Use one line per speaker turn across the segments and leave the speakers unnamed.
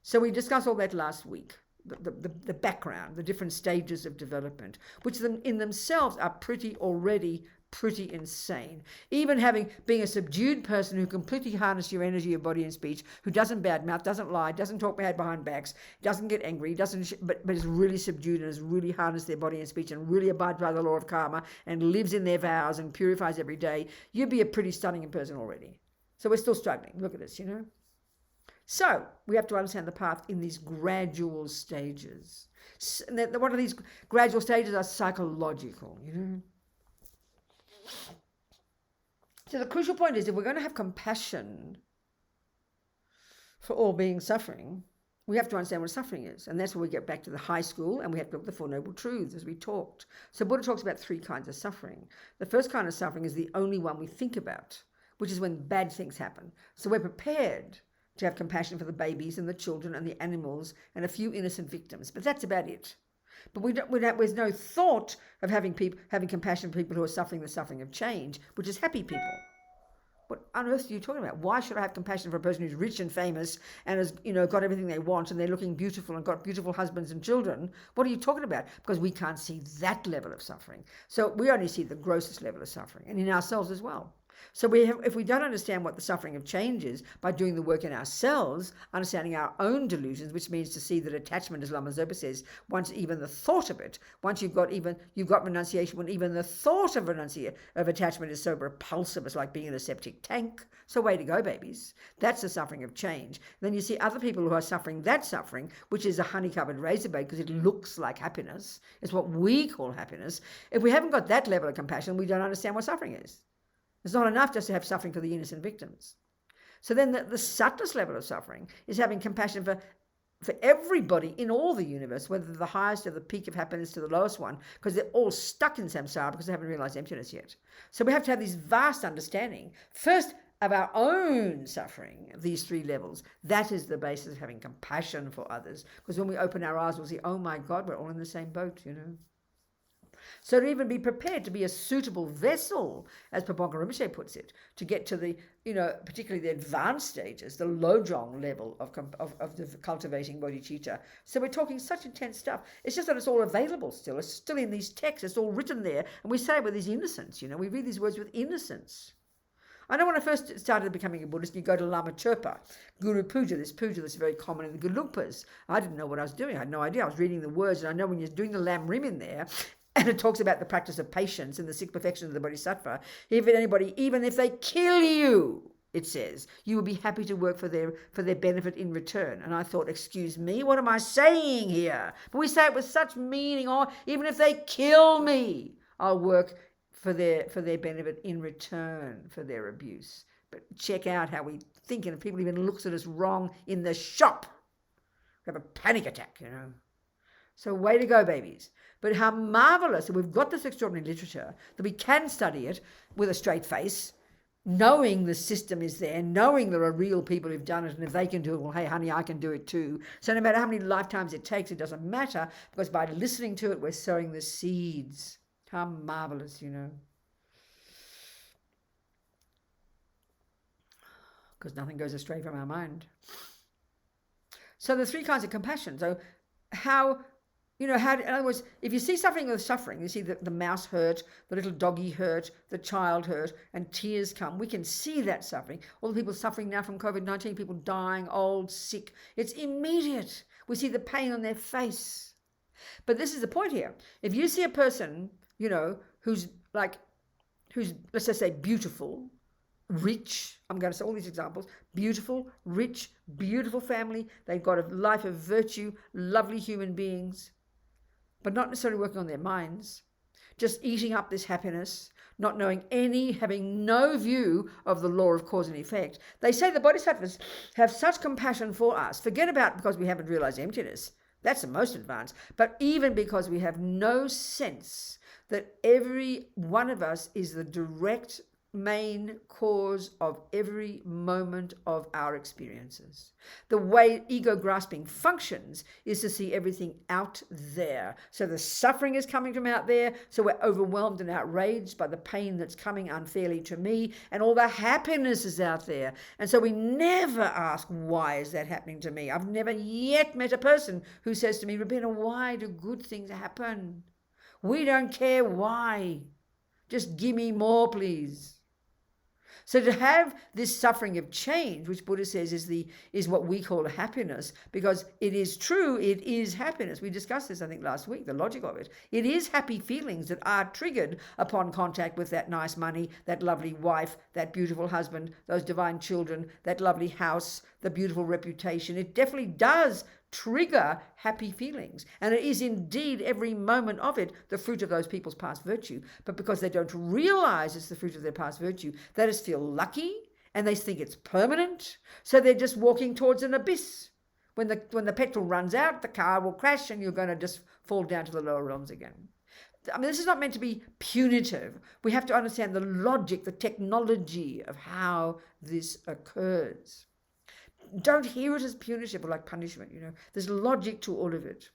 So we discussed all that last week, the background, the different stages of development, which in themselves are pretty insane. Even being a subdued person who completely harnesses your energy of body and speech, who doesn't badmouth, doesn't lie, doesn't talk behind backs, doesn't get angry, but is really subdued and has really harnessed their body and speech and really abides by the law of karma and lives in their vows and purifies every day, you'd be a pretty stunning person already. So we're still struggling. Look at us, So we have to understand the path in these gradual stages. One of these gradual stages are psychological, So the crucial point is, if we're going to have compassion for all beings suffering, we have to understand what suffering is. And that's where we get back to the high school, and we have to look at the Four Noble Truths as we talked. So Buddha talks about 3 kinds of suffering. The first kind of suffering is the only one we think about, which is when bad things happen. So we're prepared to have compassion for the babies and the children and the animals and a few innocent victims. But that's about it. But there's no thought of having compassion for people who are suffering the suffering of change, which is happy people. What on earth are you talking about? Why should I have compassion for a person who's rich and famous and has, got everything they want and they're looking beautiful and got beautiful husbands and children? What are you talking about? Because we can't see that level of suffering. So we only see the grossest level of suffering, and in ourselves as well. So if we don't understand what the suffering of change is by doing the work in ourselves, understanding our own delusions, which means to see that attachment, as Lama Zopa says, once even the thought of it, once you've got renunciation, when even the thought of attachment is so repulsive, it's like being in a septic tank. So way to go, babies. That's the suffering of change. Then you see other people who are suffering that suffering, which is a honey-covered razor blade because it looks like happiness. It's what we call happiness. If we haven't got that level of compassion, we don't understand what suffering is. It's not enough just to have suffering for the innocent victims. So then the subtlest level of suffering is having compassion for everybody in all the universe, whether the highest or the peak of happiness to the lowest one, because they're all stuck in samsara because they haven't realized emptiness yet. So we have to have this vast understanding, first of our own suffering, these 3 levels. That is the basis of having compassion for others. Because when we open our eyes, we'll see, oh my God, we're all in the same boat, So to even be prepared to be a suitable vessel, as Paponka Rinpoche puts it, to get to the, particularly the advanced stages, the lojong level of the cultivating bodhicitta. So we're talking such intense stuff. It's just that it's all available still. It's still in these texts. It's all written there. And we say it with this innocence, We read these words with innocence. I know when I first started becoming a Buddhist, you go to Lama Chöpa, Guru Puja, this puja that's very common in the Gelugpas. I didn't know what I was doing. I had no idea. I was reading the words, and I know when you're doing the Lam Rim in there, and it talks about the practice of patience and the 6 perfections of the Bodhisattva. Even if they kill you, it says, you will be happy to work for their benefit in return. And I thought, excuse me, what am I saying here? But we say it with such meaning. Oh, even if they kill me, I'll work for their benefit in return for their abuse. But check out how we think, and if people even looks at us wrong in the shop, we have a panic attack, So way to go, babies. But how marvelous that we've got this extraordinary literature, that we can study it with a straight face, knowing the system is there, knowing there are real people who've done it, and if they can do it, well, hey, honey, I can do it too. So no matter how many lifetimes it takes, it doesn't matter, because by listening to it, we're sowing the seeds. How marvelous, Because nothing goes astray from our mind. So there's 3 kinds of compassion. So in other words, if you see suffering with suffering, you see the mouse hurt, the little doggy hurt, the child hurt, and tears come. We can see that suffering. All the people suffering now from COVID-19, people dying, old, sick. It's immediate. We see the pain on their face. But this is the point here. If you see a person, who's let's just say beautiful, rich, I'm going to say all these examples, beautiful, rich, beautiful family, they've got a life of virtue, lovely human beings, but not necessarily working on their minds, just eating up this happiness, not having no view of the law of cause and effect. They say the bodhisattvas have such compassion for us. Forget about because we haven't realized emptiness. That's the most advanced. But even because we have no sense that every one of us is the direct main cause of every moment of our experiences. The way ego grasping functions is to see everything out there. So the suffering is coming from out there, so we're overwhelmed and outraged by the pain that's coming unfairly to me, and all the happiness is out there. And so we never ask, why is that happening to me? I've never yet met a person who says to me, Rabina, why do good things happen? We don't care why. Just give me more, please. So to have this suffering of change, which Buddha says is what we call happiness, because it is true, it is happiness. We discussed this, I think, last week, the logic of it. It is happy feelings that are triggered upon contact with that nice money, that lovely wife, that beautiful husband, those divine children, that lovely house, the beautiful reputation. It definitely does trigger happy feelings, and it is indeed every moment of it the fruit of those people's past virtue. But because they don't realize it's the fruit of their past virtue, they just feel lucky and they think it's permanent, so they're just walking towards an abyss. When the petrol runs out, the car will crash and you're going to just fall down to the lower realms again. I mean, this is not meant to be punitive. We have to understand the logic, the technology of how this occurs. Don't hear it as punitive or like punishment, There's logic to all of it.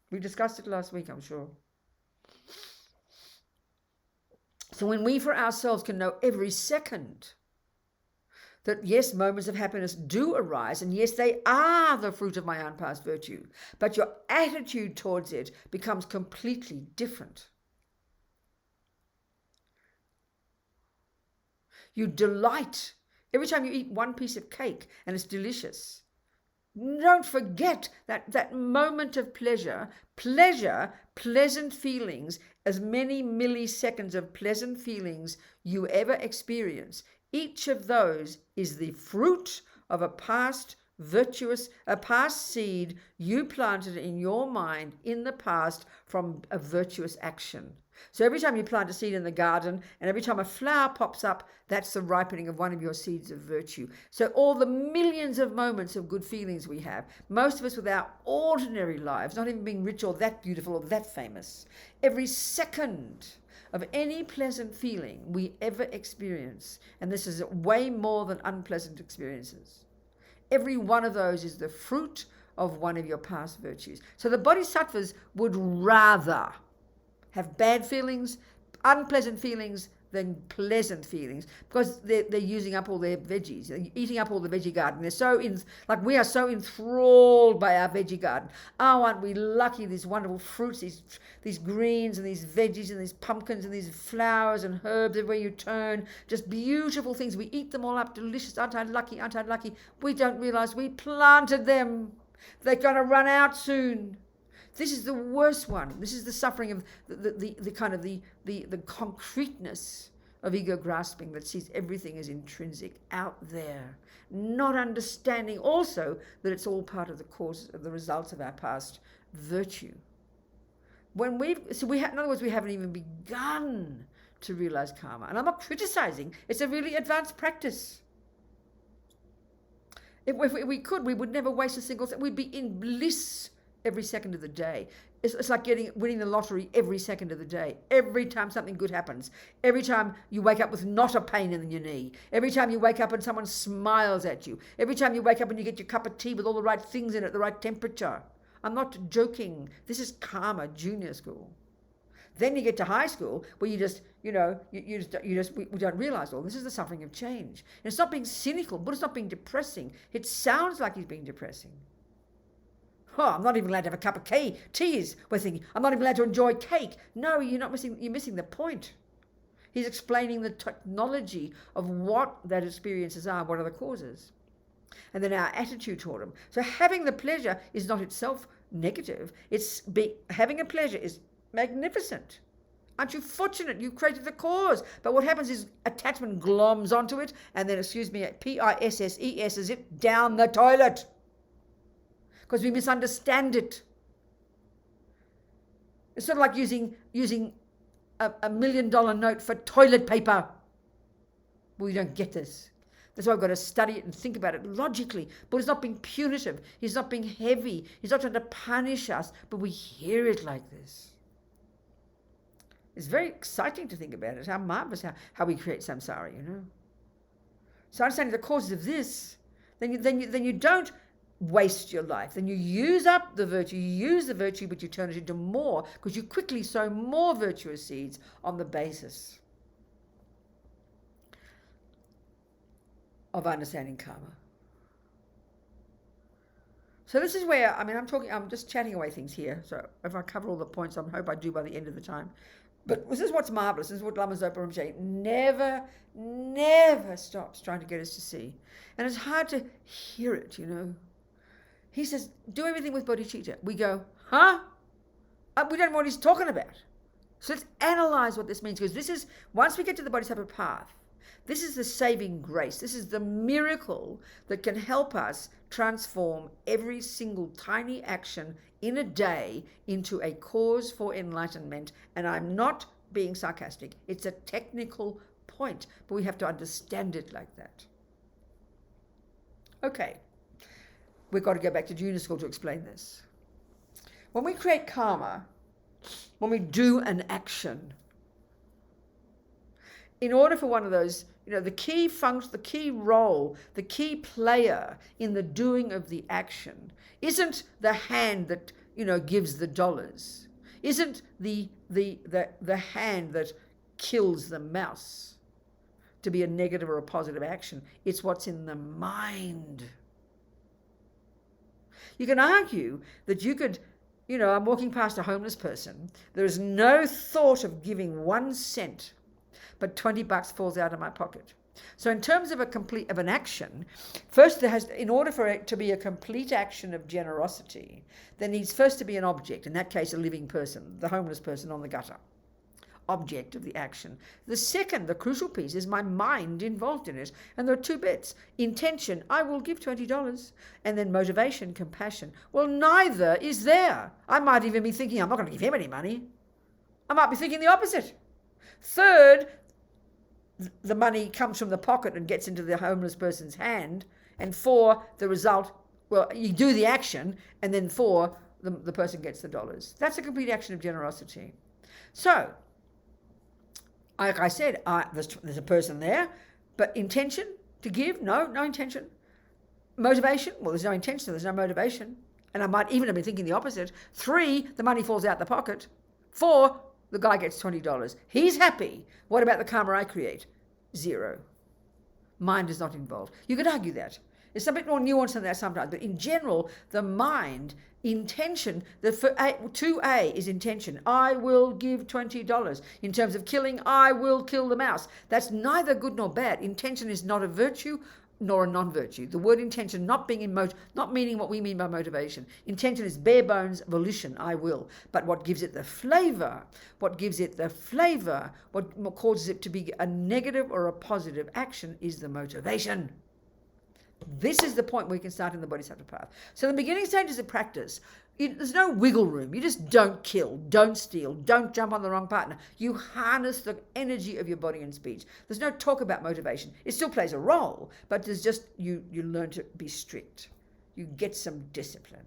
We discussed it last week, I'm sure. So when we for ourselves can know every second that yes, moments of happiness do arise, and yes, they are the fruit of my own past virtue, but your attitude towards it becomes completely different. You delight. Every time you eat one piece of cake and it's delicious, don't forget that moment of pleasure, pleasant feelings, as many milliseconds of pleasant feelings you ever experience. Each of those is the fruit of a past seed you planted in your mind in the past from a virtuous action. So every time you plant a seed in the garden and every time a flower pops up, that's the ripening of one of your seeds of virtue. So all the millions of moments of good feelings we have, most of us with our ordinary lives, not even being rich or that beautiful or that famous, every second of any pleasant feeling we ever experience, and this is way more than unpleasant experiences, every one of those is the fruit of one of your past virtues. So the bodhisattvas would rather have bad feelings, unpleasant feelings, than pleasant feelings, because they're using up all their veggies, they're eating up all the veggie garden. They're we are so enthralled by our veggie garden. Oh, aren't we lucky? These wonderful fruits, these greens and these veggies and these pumpkins and these flowers and herbs everywhere you turn, just beautiful things. We eat them all up, delicious. Aren't I lucky? Aren't I lucky? We don't realize we planted them. They're going to run out soon. This is the worst one. This is the suffering of the kind of the concreteness of ego grasping that sees everything as intrinsic out there, not understanding also that it's all part of the cause of the results of our past virtue. In other words, we haven't even begun to realize karma. And I'm not criticizing. It's a really advanced practice. If we could, we would never waste a single thing. We'd be in bliss every second of the day. It's like winning the lottery every second of the day. Every time something good happens. Every time you wake up with not a pain in your knee. Every time you wake up and someone smiles at you. Every time you wake up and you get your cup of tea with all the right things in it, the right temperature. I'm not joking. This is karma, junior school. Then you get to high school where you just, we don't realize all this is the suffering of change. And it's not being cynical, but it's not being depressing. It sounds like he's being depressing. Oh, I'm not even allowed to have a cup of tea. We're thinking, I'm not even allowed to enjoy cake. No, you're missing the point. He's explaining the technology of what that experiences are, what are the causes. And then our attitude toward them. So having the pleasure is not itself negative. Having a pleasure is magnificent. Aren't you fortunate? You created the cause. But what happens is attachment gloms onto it, and then, pisses it down the toilet. Because we misunderstand it. It's sort of like using a $1 million note for toilet paper. We don't get this. That's why we've got to study it and think about it logically. But he's not being punitive. He's not being heavy. He's not trying to punish us. But we hear it like this. It's very exciting to think about it, how marvelous how we create samsara, So understanding the causes of this, then you don't waste your life. Then you use up the virtue. You use the virtue, but you turn it into more, because you quickly sow more virtuous seeds on the basis of understanding karma. So this is where, I'm just chatting away things here. So if I cover all the points, I hope I do by the end of the time. But this is what's marvelous. This is what Lama Zopa Rinpoche never stops trying to get us to see. And it's hard to hear it, He says, do everything with bodhicitta. We go, huh? We don't know what he's talking about. So let's analyze what this means, because this is, once we get to the bodhisattva path, this is the saving grace. This is the miracle that can help us transform every single tiny action in a day into a cause for enlightenment. And I'm not being sarcastic. It's a technical point, but we have to understand it like that. Okay. We've got to go back to junior school to explain this. When we create karma, when we do an action, in order for one of those, the key function, the key role, the key player in the doing of the action isn't the hand that, gives the dollars, isn't the hand that kills the mouse to be a negative or a positive action. It's what's in the mind. You can argue that you could, I'm walking past a homeless person. There is no thought of giving 1 cent, but $20 falls out of my pocket. So in terms of an action, first in order for it to be a complete action of generosity, there needs first to be an object, in that case a living person, the homeless person on the gutter. Object of the action. The second, the crucial piece, is my mind involved in it. And there are 2 bits. Intention, I will give $20. And then motivation, compassion. Well, neither is there. I might even be thinking, I'm not going to give him any money. I might be thinking the opposite. Third, the money comes from the pocket and gets into the homeless person's hand. And 4, the result, well, you do the action, and then 4, the person gets the dollars. That's a complete action of generosity. So, like I said, there's a person there, but intention to give? No intention. Motivation? Well, there's no intention, there's no motivation. And I might even have been thinking the opposite. 3, the money falls out the pocket. 4, the guy gets $20. He's happy. What about the karma I create? 0. Mind is not involved. You could argue that. It's a bit more nuanced than that sometimes, but in general, the mind, intention, 2A is intention. I will give $20. In terms of killing, I will kill the mouse. That's neither good nor bad. Intention is not a virtue nor a non-virtue. The word intention not meaning what we mean by motivation. Intention is bare bones volition, I will. But what gives it the flavor, what causes it to be a negative or a positive action is the motivation. This is the point where you can start in the bodhisattva path. So the beginning stages of practice, there's no wiggle room. You just don't kill, don't steal, don't jump on the wrong partner. You harness the energy of your body and speech. There's no talk about motivation. It still plays a role, but there's just, you learn to be strict. You get some discipline.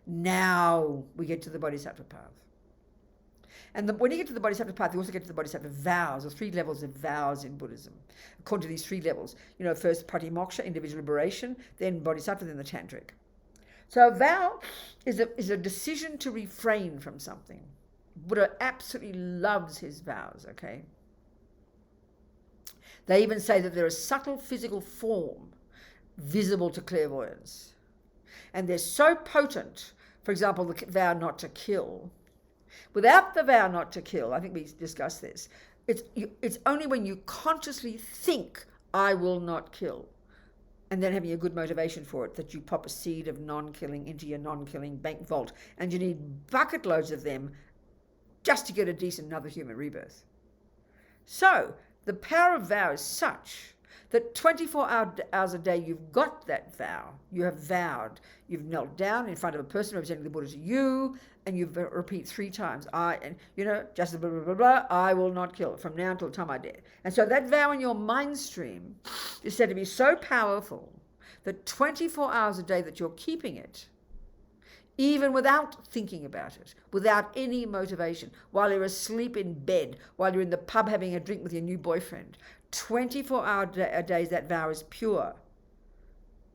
Now we get to the bodhisattva path. And when you get to the bodhisattva path, you also get to the bodhisattva vows, or 3 levels of vows in Buddhism. According to these 3 levels, first patimoksha, individual liberation, then bodhisattva, then the tantric. So a vow is a decision to refrain from something. Buddha absolutely loves his vows, okay? They even say that they're a subtle physical form visible to clairvoyance. And they're so potent, for example, the vow not to kill. Without the vow not to kill, I think we discussed this, it's only when you consciously think, I will not kill, and then having a good motivation for it, that you pop a seed of non-killing into your non-killing bank vault, and you need bucket loads of them just to get a decent another human rebirth. So the power of vow is such that 24 hours a day you've got that vow. You have vowed. You've knelt down in front of a person representing the Buddha to you, and you repeat 3 times, just blah, blah, blah, blah, I will not kill from now until the time I die. And so that vow in your mind stream is said to be so powerful that 24 hours a day that you're keeping it even without thinking about it, without any motivation, while you're asleep in bed, while you're in the pub having a drink with your new boyfriend. 24-hour days, that vow is pure.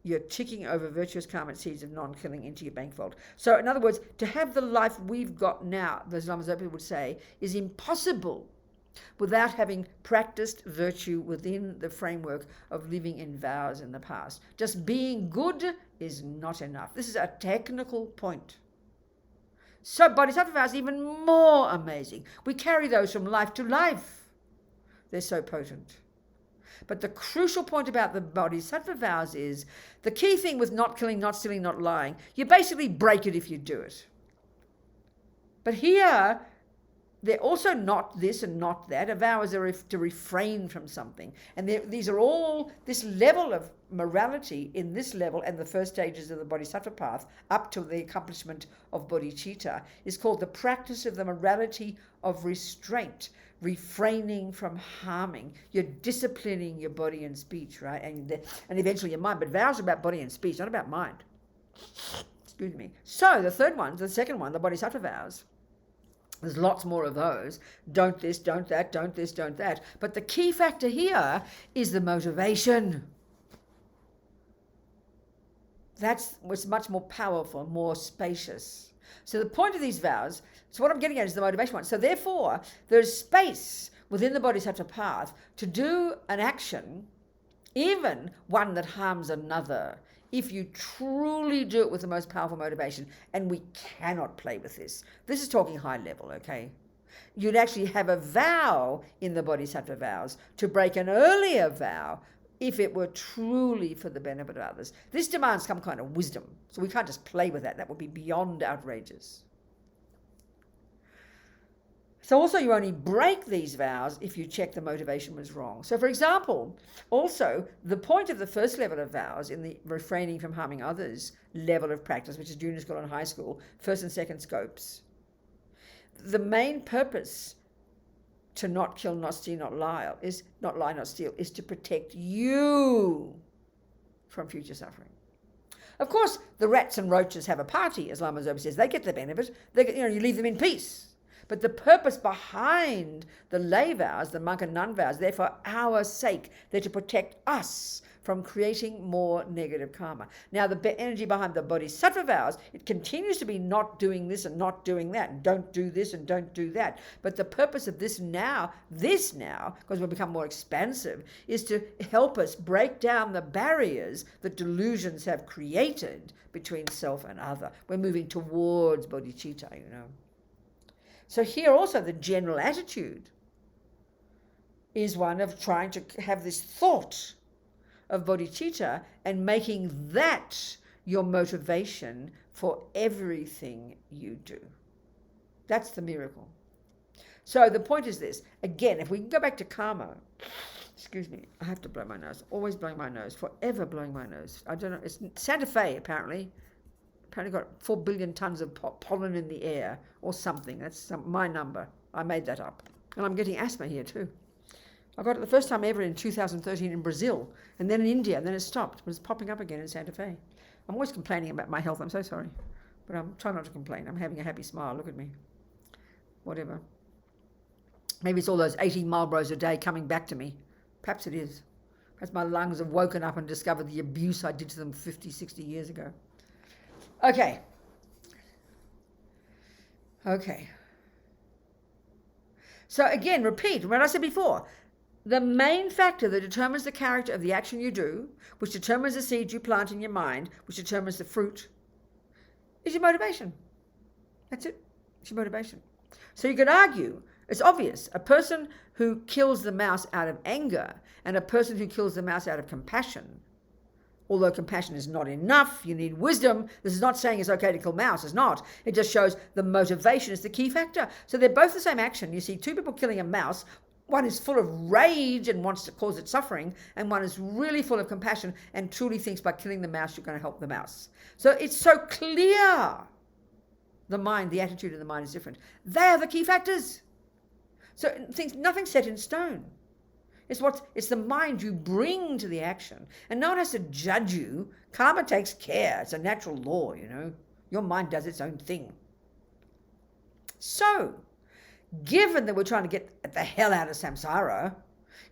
You're ticking over virtuous karmic seeds of non-killing into your bank vault. So in other words, to have the life we've got now, the Lama Zopa would say, is impossible without having practiced virtue within the framework of living in vows in the past. Just being good is not enough. This is a technical point. So Bodhisattva vows are even more amazing. We carry those from life to life. They're so potent. But the crucial point about the Bodhisattva vows is, the key thing with not killing, not stealing, not lying, you basically break it if you do it. But here, they're also not this and not that. A vow is to refrain from something. And these are all, this level of morality in this level and the first stages of the Bodhisattva path up to the accomplishment of Bodhicitta is called the practice of the morality of restraint, refraining from harming. You're disciplining your body and speech, right? And eventually your mind. But vows are about body and speech, not about mind. Excuse me. So the second one, the Bodhisattva vows, there's lots more of those. Don't this, don't that, don't this, don't that. But the key factor here is the motivation. That's what's much more powerful, more spacious. So the point of these vows, so what I'm getting at is the motivation one. So therefore, there's space within the Bodhisattva path to do an action, even one that harms another, if you truly do it with the most powerful motivation. And we cannot play with this. This is talking high level, okay? You'd actually have a vow in the Bodhisattva vows to break an earlier vow if it were truly for the benefit of others. This demands some kind of wisdom. So we can't just play with that. That would be beyond outrageous. So also you only break these vows if you check the motivation was wrong. So for example, also the point of the first level of vows in the refraining from harming others level of practice, which is junior school and high school, first and second scopes, the main purpose to not kill, not steal, not lie, not steal, is to protect you from future suffering. Of course, the rats and roaches have a party, as Lama Zopa says. They get the benefit. You leave them in peace. But the purpose behind the lay vows, the monk and nun vows, they're for our sake. They're to protect us from creating more negative karma. Now, the energy behind the Bodhisattva vows, it continues to be not doing this and not doing that, and don't do this and don't do that. But the purpose of this now, because we've become more expansive, is to help us break down the barriers that delusions have created between self and other. We're moving towards bodhicitta, So here also the general attitude is one of trying to have this thought of bodhicitta and making that your motivation for everything you do. That's the miracle. So the point is this. Again, if we can go back to karma, excuse me, I have to blow my nose. Always blowing my nose, forever blowing my nose. I don't know, it's Santa Fe apparently got 4 billion tons of pollen in the air or something. That's my number. I made that up. And I'm getting asthma here too. I got it the first time ever in 2013 in Brazil, and then in India, and then it stopped. It was popping up again in Santa Fe. I'm always complaining about my health. I'm so sorry. But I'm trying not to complain. I'm having a happy smile. Look at me. Whatever. Maybe it's all those 80 Marlboros a day coming back to me. Perhaps it is. Perhaps my lungs have woken up and discovered the abuse I did to them 50, 60 years ago. Okay. So again, repeat what I said before. The main factor that determines the character of the action you do, which determines the seed you plant in your mind, which determines the fruit, is your motivation. That's it. It's your motivation. So you could argue, it's obvious, a person who kills the mouse out of anger and a person who kills the mouse out of compassion, although compassion is not enough, you need wisdom. This is not saying it's okay to kill mouse. It's not. It just shows the motivation is the key factor. So they're both the same action. You see two people killing a mouse. One is full of rage and wants to cause it suffering, and one is really full of compassion and truly thinks by killing the mouse you're going to help the mouse. So it's so clear. The attitude of the mind is different. They are the key factors. So nothing's set in stone. It's the mind you bring to the action. And no one has to judge you. Karma takes care. It's a natural law, Your mind does its own thing. So, given that we're trying to get the hell out of samsara,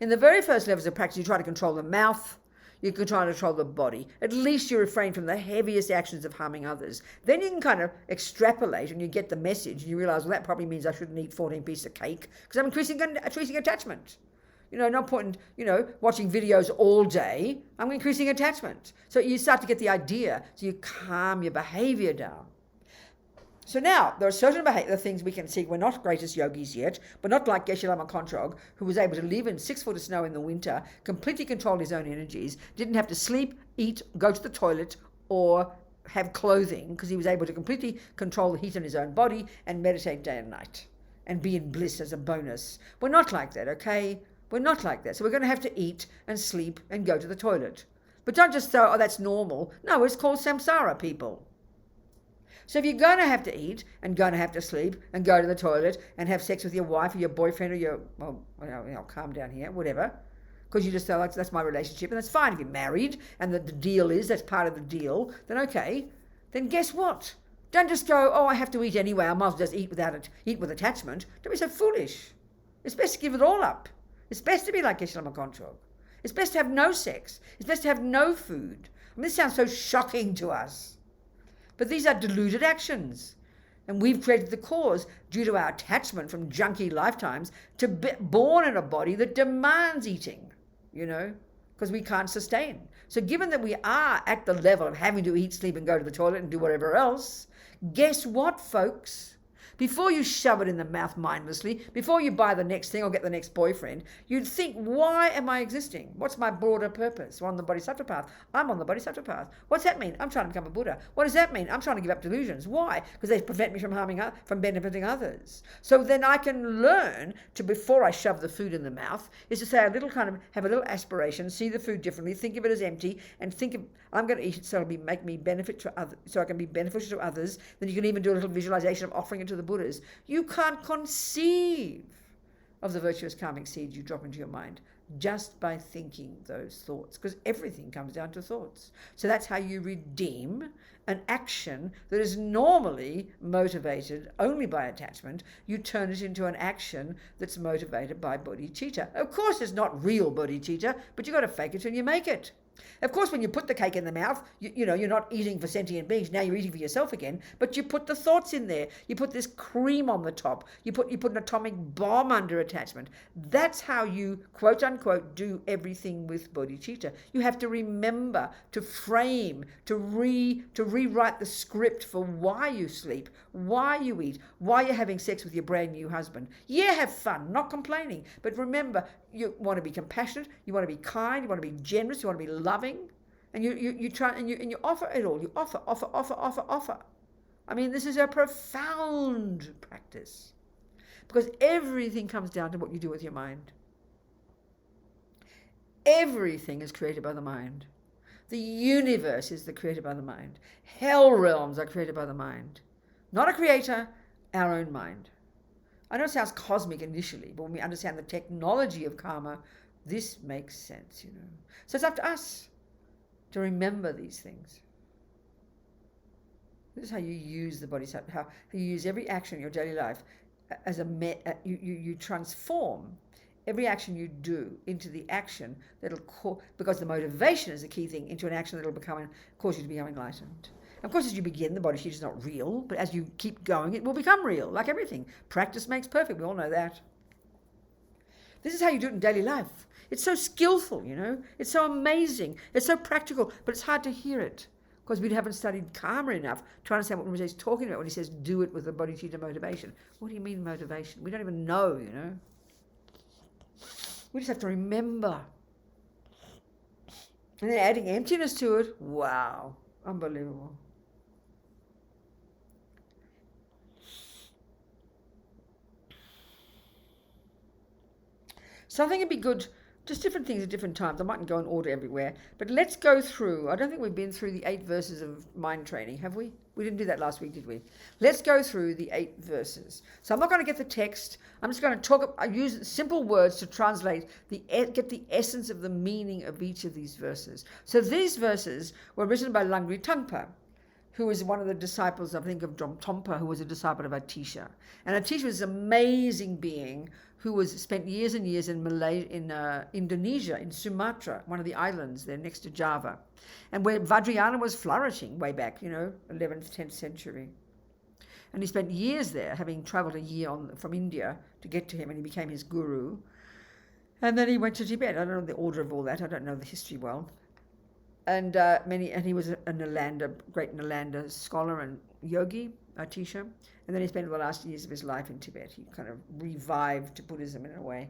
in the very first levels of practice, you try to control the mouth, you can try to control the body. At least you refrain from the heaviest actions of harming others. Then you can kind of extrapolate and you get the message and you realize, well, that probably means I shouldn't eat 14 pieces of cake because I'm increasing attachment. No point in, watching videos all day. I'm increasing attachment. So you start to get the idea. So you calm your behavior down. So now, there are certain things we can see. We're not greatest yogis yet. We're not like Geshe Lama Kontrog, who was able to live in 6 foot of snow in the winter, completely controlled his own energies, didn't have to sleep, eat, go to the toilet, or have clothing, because he was able to completely control the heat in his own body and meditate day and night and be in bliss as a bonus. We're not like that, okay? We're not like that. So we're going to have to eat and sleep and go to the toilet. But don't just say, oh, that's normal. No, it's called samsara, people. So if you're going to have to eat and going to have to sleep and go to the toilet and have sex with your wife or your boyfriend or your, calm down here, whatever, because you just say, like, that's my relationship, and that's fine. If you're married and the deal is that's part of the deal, then okay. Then guess what? Don't just go, oh, I have to eat anyway. I might as well just eat with attachment. Don't be so foolish. It's best to give it all up. It's best to be like Geshe Lama Kontrog. It's best to have no sex. It's best to have no food. I mean, this sounds so shocking to us. But these are deluded actions. And we've created the cause due to our attachment from junky lifetimes to be born in a body that demands eating, because we can't sustain. So given that we are at the level of having to eat, sleep, and go to the toilet and do whatever else, guess what, folks? Before you shove it in the mouth mindlessly, before you buy the next thing or get the next boyfriend, you'd think, why am I existing? What's my broader purpose? We're on the Bodhisattva path. I'm on the Bodhisattva path. What's that mean? I'm trying to become a Buddha. What does that mean? I'm trying to give up delusions. Why? Because they prevent me from benefiting others. So then I can learn to, before I shove the food in the mouth, is to say have a little aspiration, see the food differently, think of it as empty, and think of, I'm going to eat it so it'll make me benefit to others, so I can be beneficial to others. Then you can even do a little visualization of offering it to the Buddhas. You can't conceive of the virtuous karmic seeds you drop into your mind just by thinking those thoughts, because everything comes down to thoughts. So that's how you redeem an action that is normally motivated only by attachment. You turn it into an action that's motivated by bodhicitta. Of course, it's not real bodhicitta, but you've got to fake it till you make it. Of course, when you put the cake in the mouth, you're not eating for sentient beings. Now you're eating for yourself again. But you put the thoughts in there. You put this cream on the top. You put an atomic bomb under attachment. That's how you, quote unquote, do everything with bodhicitta. You have to remember to frame, to rewrite the script for why you sleep, why you eat, why you're having sex with your brand new husband. Yeah, have fun, not complaining. But remember, you want to be compassionate, you want to be kind, you want to be generous, you want to be loving, and you try and you offer it all. You offer. I mean, this is a profound practice, because everything comes down to what you do with your mind. Everything is created by the mind. The universe is created by the mind. Hell realms are created by the mind. Not a creator, our own mind. I know it sounds cosmic initially, but when we understand the technology of karma, this makes sense, So it's up to us to remember these things. This is how you use the bodhisattva, how you use every action in your daily life as you transform every action you do into the action that'll because the motivation is the key thing, into an action that'll cause you to become enlightened. Of course, as you begin, the bodhicitta is not real, but as you keep going, it will become real, like everything. Practice makes perfect, we all know that. This is how you do it in daily life. It's so skillful, It's so amazing. It's so practical, but it's hard to hear it because we haven't studied karma enough to understand what Rinpoche is talking about when he says, do it with a bodhicitta motivation. What do you mean motivation? We don't even know, We just have to remember. And then adding emptiness to it, wow, unbelievable. So I think it'd be good, just different things at different times. I mightn't go in order everywhere, but let's go through. I don't think we've been through the 8 verses of mind training, have we? We didn't do that last week, did we? Let's go through the 8 verses. So I'm not going to get the text. I'm just going to I use simple words to translate, get the essence of the meaning of each of these verses. So these verses were written by Langri Tangpa, who was one of the disciples, I think, of Tompa, who was a disciple of Atisha. And Atisha was an amazing being who spent years and years in Indonesia, in Sumatra, one of the islands there next to Java, and where Vajrayana was flourishing way back, 11th, 10th century. And he spent years there, having traveled a year from India to get to him, and he became his guru. And then he went to Tibet. I don't know the order of all that. I don't know the history well. And he was a great Nalanda scholar and yogi, Atisha. And then he spent the last years of his life in Tibet. He kind of revived Buddhism in a way,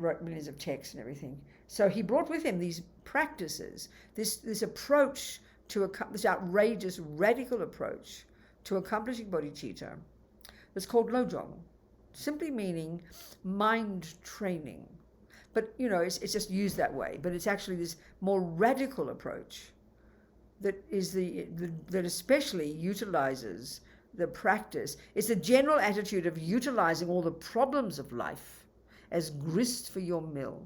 wrote millions of texts and everything. So he brought with him these practices, this approach to this outrageous, radical approach to accomplishing bodhicitta. That's called lojong, simply meaning mind training. But, it's just used that way. But it's actually this more radical approach that is that especially utilizes the practice. It's the general attitude of utilizing all the problems of life as grist for your mill.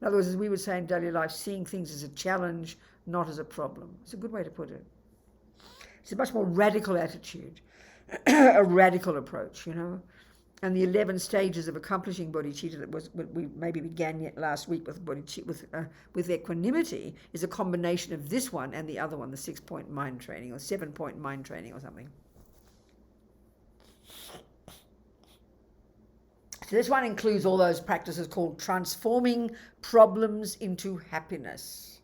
In other words, as we would say in daily life, seeing things as a challenge, not as a problem. It's a good way to put it. It's a much more radical attitude, a radical approach, And the 11 stages of accomplishing bodhicitta that we maybe began last week with equanimity is a combination of this one and the other one, the 6-point mind training or 7-point mind training or something. So this one includes all those practices called transforming problems into happiness,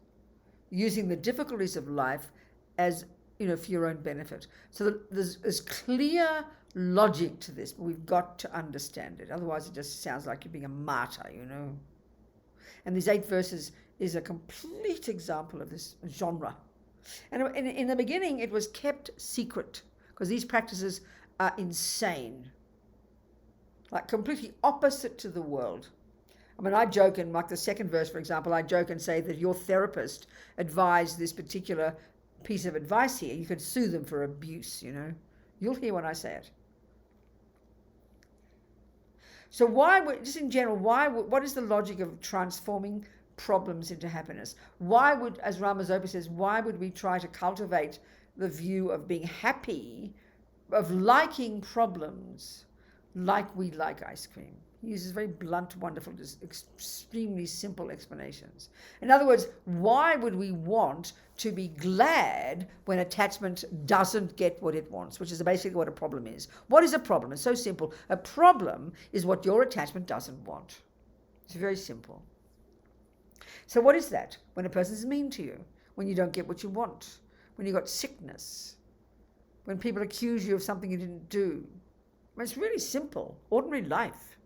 using the difficulties of life as for your own benefit. So there's clear logic to this, but we've got to understand it. Otherwise, it just sounds like you're being a martyr, And these 8 verses is a complete example of this genre. And in the beginning, it was kept secret because these practices are insane, like completely opposite to the world. I mean, I joke, and like the second verse, for example, I joke and say that your therapist advised this particular piece of advice here. You could sue them for abuse, You'll hear when I say it. So just in general, what is the logic of transforming problems into happiness? Why would, as Ramazopa says, why would we try to cultivate the view of being happy, of liking problems like we like ice cream? He uses very blunt, wonderful, extremely simple explanations. In other words, why would we want to be glad when attachment doesn't get what it wants, which is basically what a problem is. What is a problem? It's so simple. A problem is what your attachment doesn't want. It's very simple. So what is that? When a person is mean to you, when you don't get what you want, when you've got sickness, when people accuse you of something you didn't do. I mean, it's really simple, ordinary life.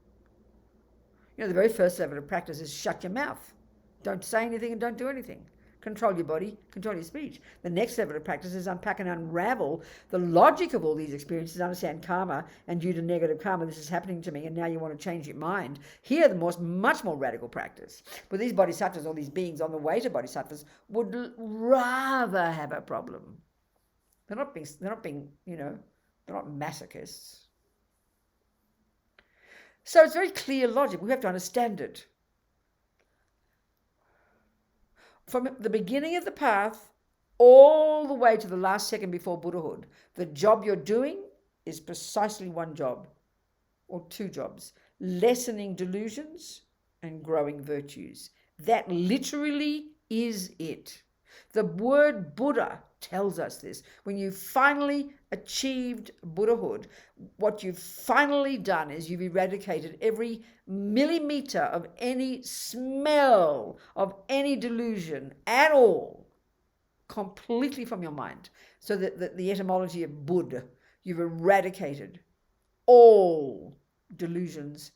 The very first level of practice is shut your mouth. Don't say anything and don't do anything. Control your body, control your speech. The next level of practice is unpack and unravel the logic of all these experiences, understand karma, and due to negative karma, this is happening to me, and now you want to change your mind. Here, the much more radical practice. But these bodhisattvas, all these beings on the way to bodhisattvas, would rather have a problem. They're not masochists. So it's very clear logic. We have to understand it. From the beginning of the path all the way to the last second before Buddhahood, the job you're doing is precisely one job or 2 jobs: lessening delusions and growing virtues. That literally is it. The word Buddha tells us this. When you finally achieved Buddhahood, what you've finally done is you've eradicated every millimeter of any smell of any delusion at all, completely from your mind. So that the etymology of Buddha, you've eradicated all delusions,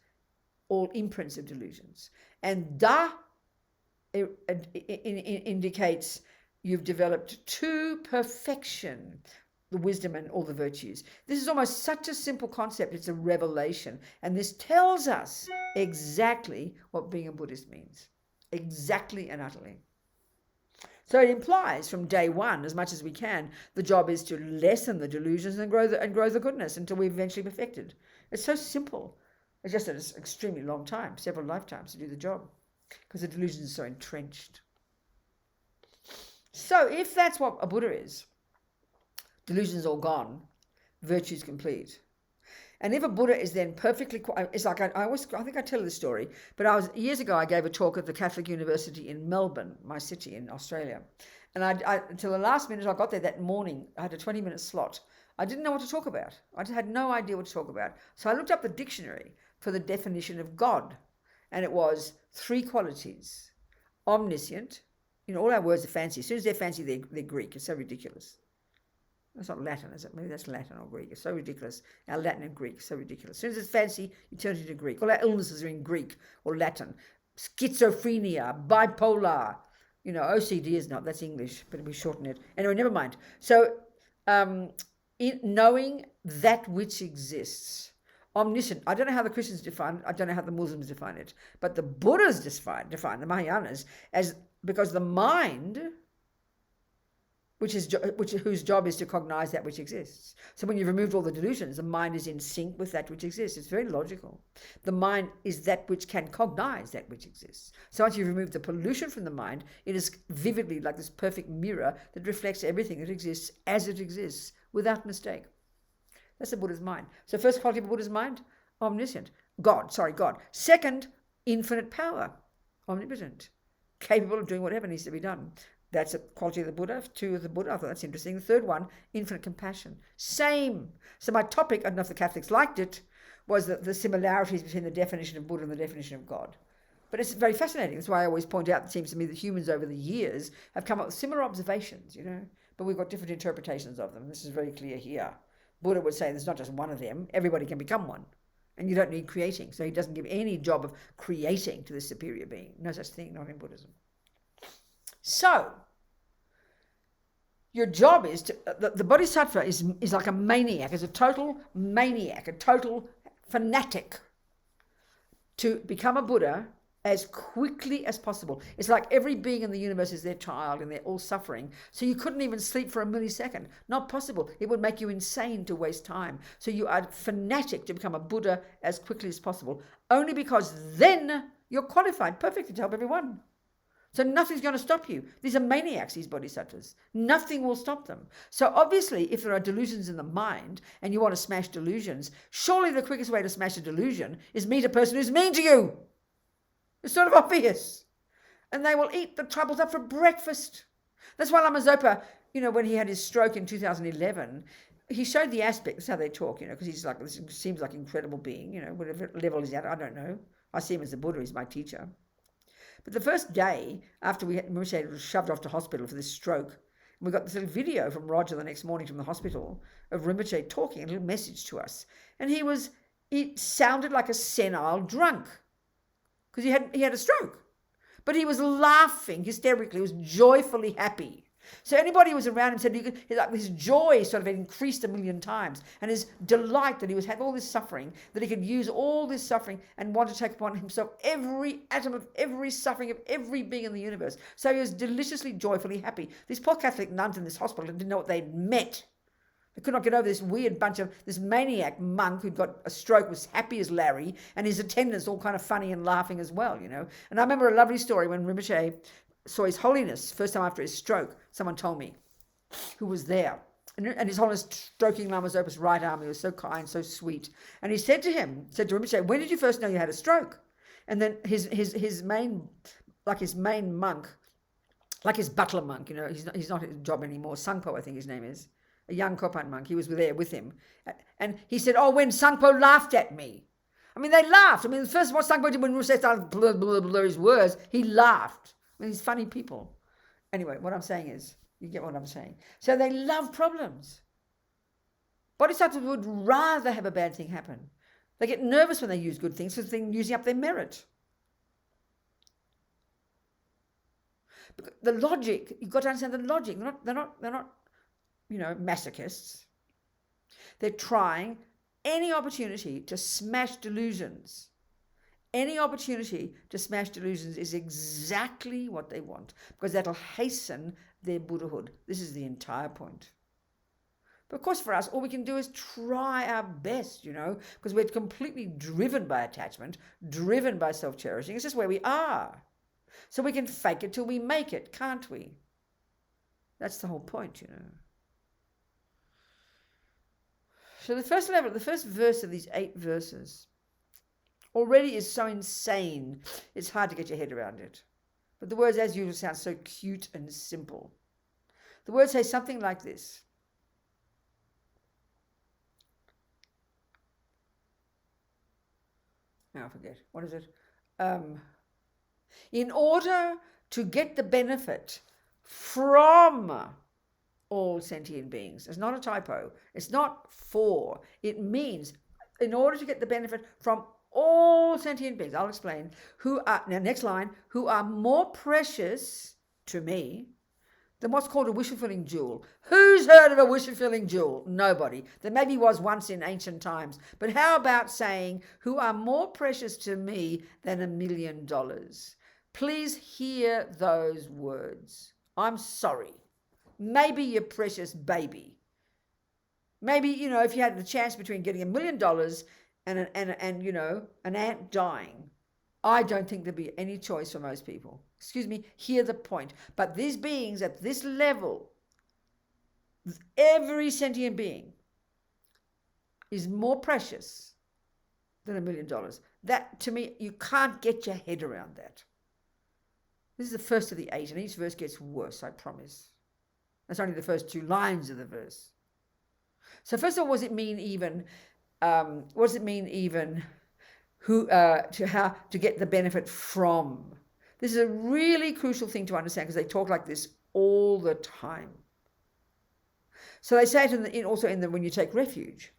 all imprints of delusions. And Da indicates you've developed to perfection the wisdom and all the virtues. This is almost such a simple concept. It's a revelation. And this tells us exactly what being a Buddhist means. Exactly and utterly. So it implies from day one, as much as we can, the job is to lessen the delusions and grow the goodness until we've eventually perfected. It's so simple. It's just that it's an extremely long time, several lifetimes to do the job, because the delusions are so entrenched. So if that's what a Buddha is, delusion's all gone, virtue's complete. And if a Buddha is then perfectly, it's like I think I tell this story, but years ago I gave a talk at the Catholic University in Melbourne, my city in Australia. And until the last minute I got there that morning, I had a 20-minute slot. I didn't know what to talk about. I just had no idea what to talk about. So I looked up the dictionary for the definition of God. And it was 3 qualities. Omniscient. All our words are fancy. As soon as they're fancy, they're Greek. It's so ridiculous. That's not Latin, is it? Maybe that's Latin or Greek. It's so ridiculous. Our Latin and Greek, so ridiculous. As soon as it's fancy, you turn it into Greek. All our illnesses are in Greek or Latin. Schizophrenia, bipolar. OCD is not. That's English, but we shorten it. Anyway, never mind. So, knowing that which exists. Omniscient. I don't know how the Christians define it. I don't know how the Muslims define it. But the Buddhas define the Mahayanas as, because the mind, whose job is to cognize that which exists. So when you've removed all the delusions, the mind is in sync with that which exists. It's very logical. The mind is that which can cognize that which exists. So once you've removed the pollution from the mind, it is vividly like this perfect mirror that reflects everything that exists as it exists, without mistake. That's the Buddha's mind. So first quality of a Buddha's mind, omniscient. God. Second, infinite power, omnipotent, capable of doing whatever needs to be done. That's a quality of the Buddha. 2 of the Buddha. I thought that's interesting. The third one, infinite compassion. Same. So my topic, I don't know if the Catholics liked it, was the similarities between the definition of Buddha and the definition of God. But it's very fascinating. That's why I always point out, it seems to me that humans over the years have come up with similar observations, but we've got different interpretations of them. This is very clear here. Buddha would say there's not just one of them. Everybody can become one. And you don't need creating. So he doesn't give any job of creating to this superior being. No such thing, not in Buddhism. So, your job is to, the Bodhisattva is like a maniac, is a total maniac, a total fanatic to become a Buddha as quickly as possible. It's like every being in the universe is their child and they're all suffering. So you couldn't even sleep for a millisecond. Not possible. It would make you insane to waste time. So you are fanatic to become a Buddha as quickly as possible, only because then you're qualified perfectly to help everyone. So nothing's going to stop you. These are maniacs, these bodhisattvas. Nothing will stop them. So obviously, if there are delusions in the mind and you want to smash delusions, surely the quickest way to smash a delusion is meet a person who's mean to you. It's sort of obvious. And they will eat the troubles up for breakfast. That's why Lama Zopa, when he had his stroke in 2011, he showed the aspects, how they talk, because he's like, this seems like an incredible being, whatever level he's at, I don't know. I see him as a Buddha, he's my teacher. But the first day after Rinpoche was shoved off to hospital for this stroke, we got this little video from Roger the next morning from the hospital of Rinpoche talking, a little message to us. And it sounded like a senile drunk because he had a stroke. But he was laughing hysterically, he was joyfully happy. So anybody who was around him said his joy sort of had increased 1,000,000 times, and his delight that he had all this suffering, that he could use all this suffering and want to take upon himself every atom of every suffering of every being in the universe. So he was deliciously, joyfully happy. These poor Catholic nuns in this hospital didn't know what they'd met. They could not get over this weird bunch of, this maniac monk who'd got a stroke was happy as Larry, and his attendants all kind of funny and laughing as well, And I remember a lovely story when Rinpoche saw His Holiness, first time after his stroke, someone told me, who was there. And His Holiness stroking Lama Zopa's right arm. He was so kind, so sweet. And he said to Rinpoche, when did you first know you had a stroke? And then his main monk, like his butler monk, he's not his job anymore, Sangpo I think his name is, a young Kopan monk, he was there with him. And he said, when Sangpo laughed at me. I mean, they laughed. I mean, the first what Sangpo did when Rinpoche started blur his words, he laughed. I mean, these funny people. Anyway, what I'm saying is, you get what I'm saying. So they love problems. Bodhisattvas would rather have a bad thing happen. They get nervous when they use good things because they're using up their merit. The logic, you've got to understand the logic. They're not masochists. They're trying any opportunity to smash delusions. Any opportunity to smash delusions is exactly what they want, because that'll hasten their Buddhahood. This is the entire point. But of course for us, all we can do is try our best, because we're completely driven by attachment, driven by self-cherishing. It's just where we are. So we can fake it till we make it, can't we? That's the whole point, So the first level, the first verse of these 8 verses already is so insane, it's hard to get your head around it. But the words, as usual, sound so cute and simple. The words say something like this. Now I forget. What is it? In order to get the benefit from all sentient beings. It's not a typo. It's not for. It means in order to get the benefit from all sentient beings. I'll explain. Who are, now next line, who are more precious to me than what's called a wish-fulfilling jewel. Who's heard of a wish-fulfilling jewel? Nobody. There maybe was once in ancient times. But how about saying, who are more precious to me than $1 million? Please hear those words. I'm sorry. Maybe your precious baby. Maybe, if you had the chance between getting $1 million and an ant dying, I don't think there'd be any choice for most people. Excuse me, hear the point. But these beings at this level, every sentient being is more precious than $1 million. That, to me, you can't get your head around that. This is the first of the 8, and each verse gets worse, I promise. That's only the first 2 lines of the verse. So first of all, what does it mean even? To get the benefit from? This is a really crucial thing to understand, because they talk like this all the time. So they say it when you take refuge.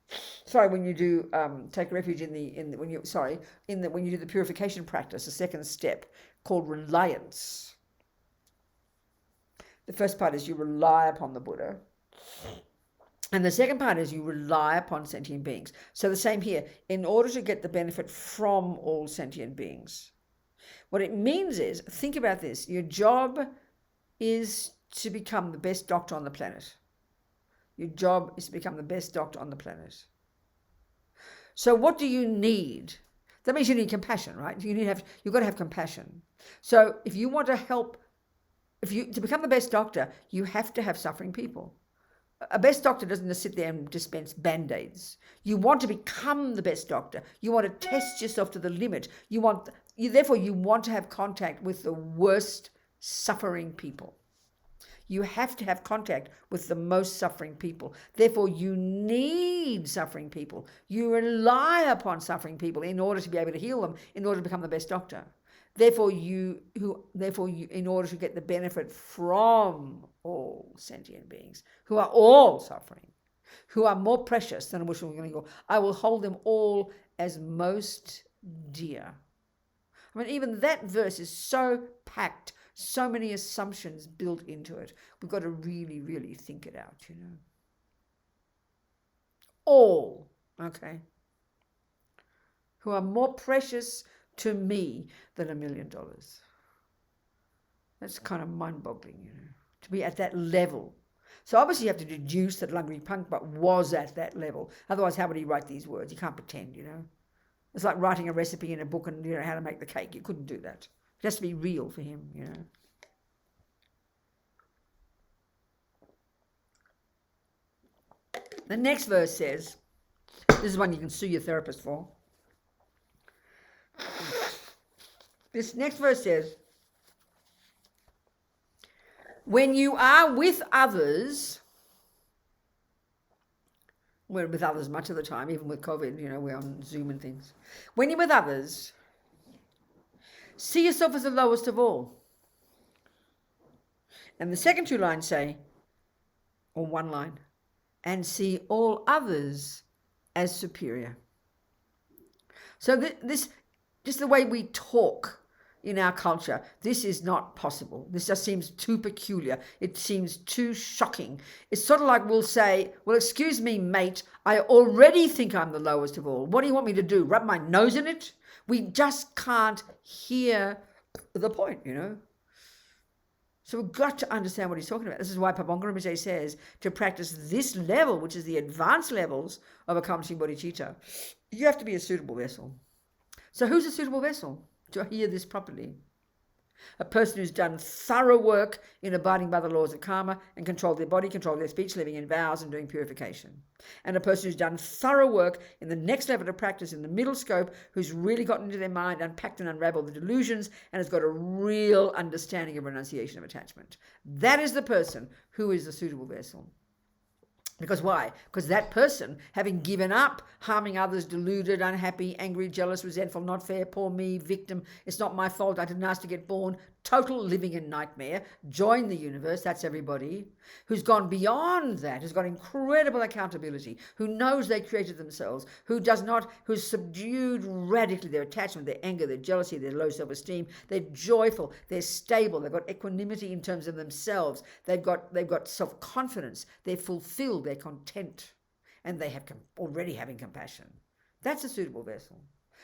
Sorry, when you do take refuge when you do the purification practice, the second step called reliance. The first part is you rely upon the Buddha. And the second part is you rely upon sentient beings. So the same here, in order to get the benefit from all sentient beings. What it means is, think about this, your job is to become the best doctor on the planet. Your job is to become the best doctor on the planet. So what do you need? That means you need compassion, right? You've got to have compassion. So if you want to help, to become the best doctor, you have to have suffering people. A best doctor doesn't just sit there and dispense band-aids. You want to become the best doctor. You want to test yourself to the limit. Therefore, you want to have contact with the worst suffering people. You have to have contact with the most suffering people. Therefore, you need suffering people. You rely upon suffering people in order to be able to heal them, in order to become the best doctor. Therefore, in order to get the benefit from all sentient beings, who are all suffering, who are more precious than a wish-fulfilling jewel, I will hold them all as most dear. I mean, even that verse is so packed, so many assumptions built into it. We've got to really, really think it out, All, okay, who are more precious to me than $1 million. That's kind of mind-boggling, to be at that level. So obviously you have to deduce that Lungri Pangpa was at that level. Otherwise, how would he write these words? You can't pretend, It's like writing a recipe in a book and how to make the cake. You couldn't do that. It has to be real for him, The next verse says, this is one you can sue your therapist for. This next verse says, when you are with others, we're with others much of the time, even with COVID, we're on Zoom and things. When you're with others, see yourself as the lowest of all. And the second 2 lines say, or 1 line, and see all others as superior. So this, just the way we talk in our culture, this is not possible. This just seems too peculiar. It seems too shocking. It's sort of like we'll say, well, excuse me, mate, I already think I'm the lowest of all. What do you want me to do? Rub my nose in it? We just can't hear the point, So we've got to understand what he's talking about. This is why Pabongka Rinpoche says to practice this level, which is the advanced levels of accomplishing bodhicitta, you have to be a suitable vessel. So who's a suitable vessel to hear this properly? A person who's done thorough work in abiding by the laws of karma and controlled their body, controlled their speech, living in vows and doing purification. And a person who's done thorough work in the next level of practice, in the middle scope, who's really gotten into their mind, unpacked and unraveled the delusions, and has got a real understanding of renunciation of attachment. That is the person who is the suitable vessel. Because why? Because that person, having given up harming others, deluded, unhappy, angry, jealous, resentful, not fair, poor me, victim, it's not my fault, I didn't ask to get born, total living in nightmare, join the universe, that's everybody, who's gone beyond that, who's got incredible accountability, who knows they created themselves, who's subdued radically their attachment, their anger, their jealousy, their low self-esteem, they're joyful, they're stable, they've got equanimity in terms of themselves, they've got self-confidence, they're fulfilled, they're content, and they have already having compassion. That's a suitable vessel.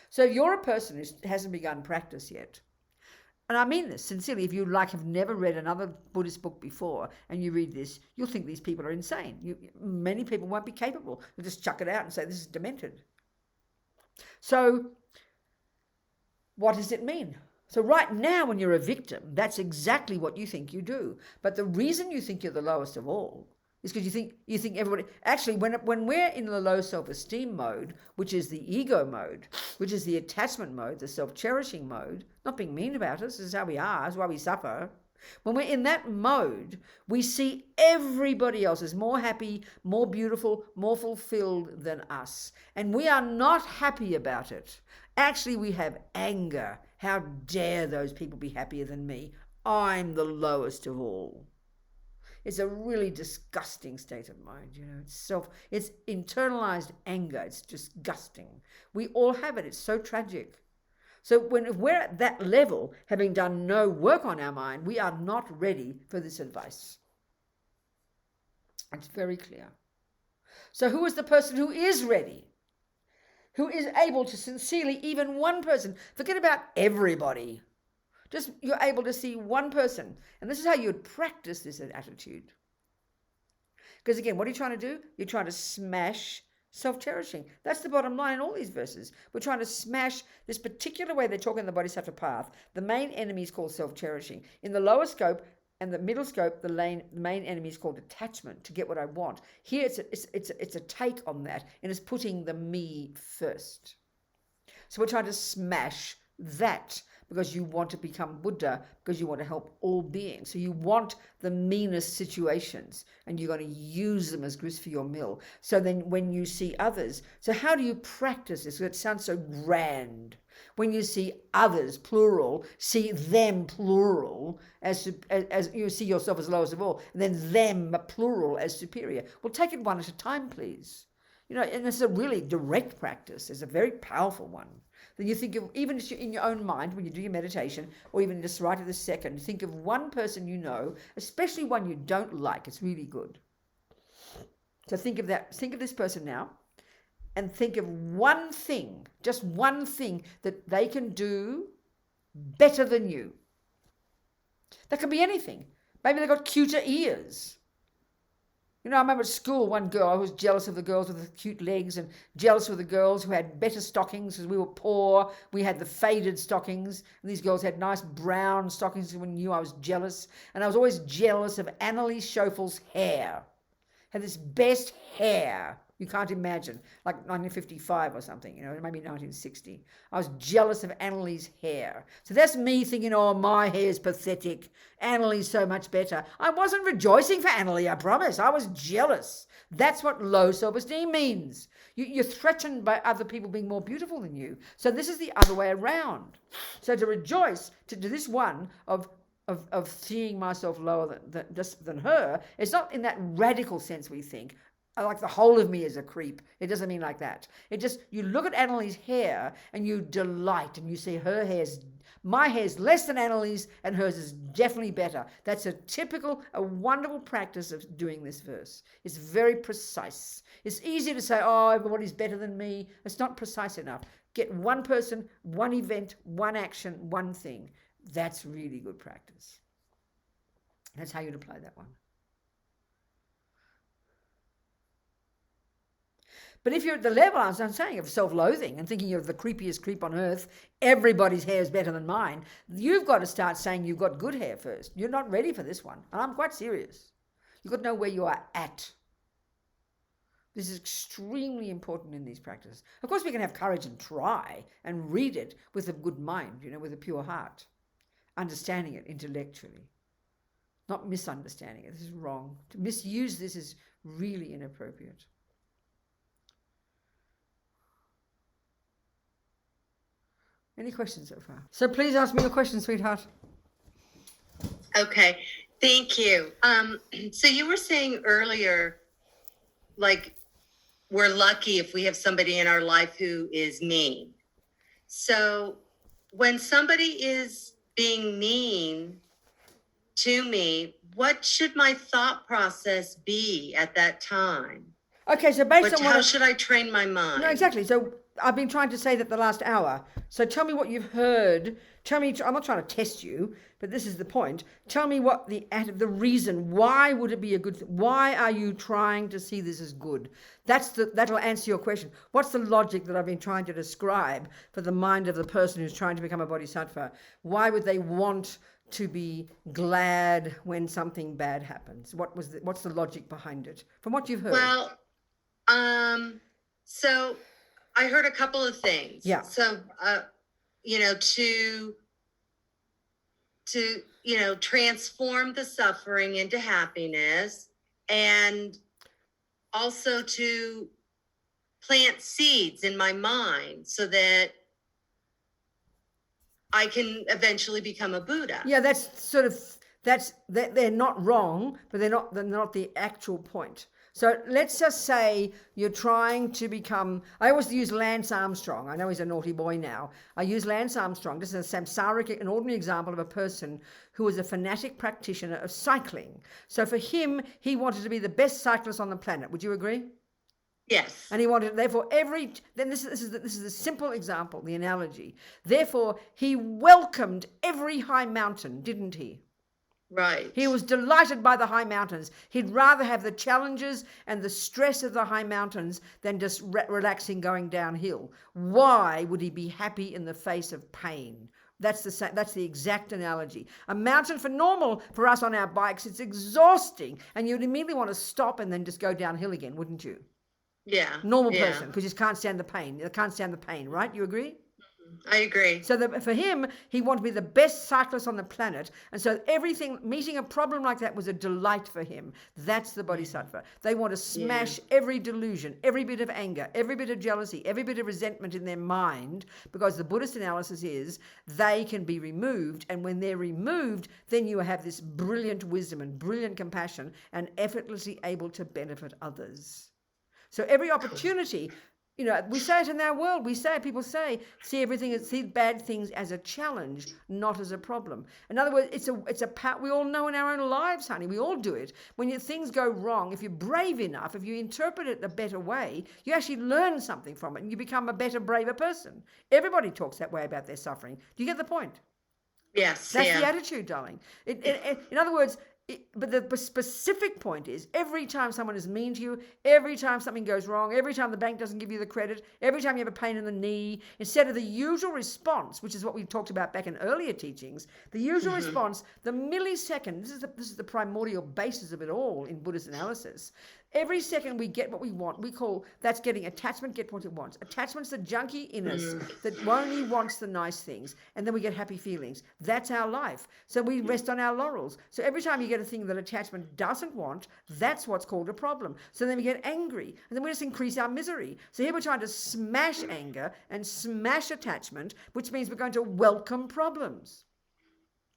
So if you're a person who hasn't begun practice yet, and I mean this sincerely, if you have never read another Buddhist book before and you read this, you'll think these people are insane. Many people won't be capable. They'll just chuck it out and say this is demented. So what does it mean? So right now when you're a victim, that's exactly what you think you do. But the reason you think you're the lowest of all is because you think everybody. Actually, when we're in the low self-esteem mode, which is the ego mode, which is the attachment mode, the self-cherishing mode, not being mean about us, this is how we are, this is why we suffer. When we're in that mode, we see everybody else as more happy, more beautiful, more fulfilled than us. And we are not happy about it. Actually, we have anger. How dare those people be happier than me? I'm the lowest of all. It's a really disgusting state of mind, it's internalized anger. It's disgusting. We all have it. It's so tragic. So if we're at that level, having done no work on our mind, we are not ready for this advice. It's very clear. So who is the person who is ready? Who is able to sincerely, even one person, forget about everybody. Just you're able to see one person. And this is how you would practice this attitude. Because again, what are you trying to do? You're trying to smash self-cherishing. That's the bottom line in all these verses. We're trying to smash this particular way they talk in the Bodhisattva path. The main enemy is called self-cherishing. In the lower scope and the middle scope, the main enemy is called attachment, to get what I want. Here it's a take on that, and it's putting the me first. So we're trying to smash that, because you want to become Buddha, because you want to help all beings. So you want the meanest situations, and you're going to use them as grist for your mill. So then when you see others, so how do you practice this? It sounds so grand. When you see others, plural, see them, plural, as you see yourself as lowest of all, and then them, plural, as superior. Well, take it one at a time, please. And it's a really direct practice. It's a very powerful one. Then you think of, even in your own mind, when you do your meditation, or even just right at this second, think of one person you know, especially one you don't like. It's really good. So think of that. Think of this person now, and think of one thing, just one thing that they can do better than you. That can be anything. Maybe they've got cuter ears. I remember at school, one girl, I was jealous of the girls with the cute legs, and jealous of the girls who had better stockings, because we were poor. We had the faded stockings, and these girls had nice brown stockings, and we knew I was jealous. And I was always jealous of Annalise Schoeffel's hair. Had this best hair you can't imagine, like 1955 or something, maybe 1960. I was jealous of Annalise's hair. So that's me thinking, oh, my hair's pathetic. Annalise so much better. I wasn't rejoicing for Annalie, I promise. I was jealous. That's what low self-esteem means. You're threatened by other people being more beautiful than you. So this is the other way around. So to rejoice, to do this one of seeing myself lower than her, it's not in that radical sense we think. Like the whole of me is a creep. It doesn't mean like that. It just, you look at Annalise's hair and you delight, and you see my hair's less than Annalise, and hers is definitely better. That's a wonderful practice of doing this verse. It's very precise. It's easy to say, oh, everybody's better than me. It's not precise enough. Get one person, one event, one action, one thing. That's really good practice. That's how you'd apply that one. But if you're at the level, as I'm saying, of self-loathing and thinking you're the creepiest creep on earth, everybody's hair is better than mine, you've got to start saying you've got good hair first. You're not ready for this one. And I'm quite serious. You've got to know where you are at. This is extremely important in these practices. Of course, we can have courage and try and read it with a good mind, with a pure heart, understanding it intellectually, not misunderstanding it. This is wrong. To misuse this is really inappropriate. Any questions so far? So please ask me your question, sweetheart.
Okay, thank you. So you were saying earlier, like, we're lucky if we have somebody in our life who is mean. So when somebody is being mean to me, what should my thought process be at that time?
Okay, so based on
how should I train my mind?
No, exactly. So I've been trying to say that the last hour. So tell me what you've heard. Tell me, I'm not trying to test you, but this is the point. Tell me what the reason, why would it be a good thing? Why are you trying to see this as good? That'll answer your question. What's the logic that I've been trying to describe for the mind of the person who's trying to become a bodhisattva? Why would they want to be glad when something bad happens? What's the logic behind it? From what you've heard.
Well, so I heard a couple of things.
Yeah.
So, to transform the suffering into happiness, and also to plant seeds in my mind so that I can eventually become a Buddha.
Yeah, they're not wrong, but they're not the actual point. So let's just say you're trying to become, I always use Lance Armstrong. I know he's a naughty boy now. I use Lance Armstrong just as a samsaric, an ordinary example of a person who was a fanatic practitioner of cycling. So for him, he wanted to be the best cyclist on the planet. Would you agree?
Yes.
And he wanted, therefore, this is the simple example, the analogy. Therefore, he welcomed every high mountain, didn't he?
Right.
He was delighted by the high mountains. He'd rather have the challenges and the stress of the high mountains than just relaxing going downhill. Why would he be happy in the face of pain? That's the exact analogy. A mountain for us on our bikes, it's exhausting, and you'd immediately want to stop and then just go downhill again, wouldn't you?
Yeah.
Normal person, because you can't stand the pain. They can't stand the pain, right? You agree?
I agree.
So for him, he wanted to be the best cyclist on the planet. And so meeting a problem like that was a delight for him. That's the bodhisattva. They want to smash every delusion, every bit of anger, every bit of jealousy, every bit of resentment in their mind, because the Buddhist analysis is they can be removed. And when they're removed, then you have this brilliant wisdom and brilliant compassion and effortlessly able to benefit others. So every opportunity, we say it in our world. People say, see bad things as a challenge, not as a problem. In other words, it's a part we all know in our own lives, honey. We all do it. When things go wrong, if you're brave enough, if you interpret it a better way, you actually learn something from it and you become a better, braver person. Everybody talks that way about their suffering. Do you get the point?
Yes.
That's the attitude, darling. In other words, but the specific point is every time someone is mean to you, every time something goes wrong, every time the bank doesn't give you the credit, every time you have a pain in the knee, instead of the usual response, which is what we talked about back in earlier teachings, the usual response, the millisecond, this is the primordial basis of it all in Buddhist analysis. Every second we get what we want, we call that's getting attachment, get what it wants. Attachment's the junkie in us that only wants the nice things, and then we get happy feelings. That's our life. So we rest on our laurels. So every time you get a thing that attachment doesn't want, that's what's called a problem. So then we get angry, and then we just increase our misery. So here we're trying to smash anger and smash attachment, which means we're going to welcome problems.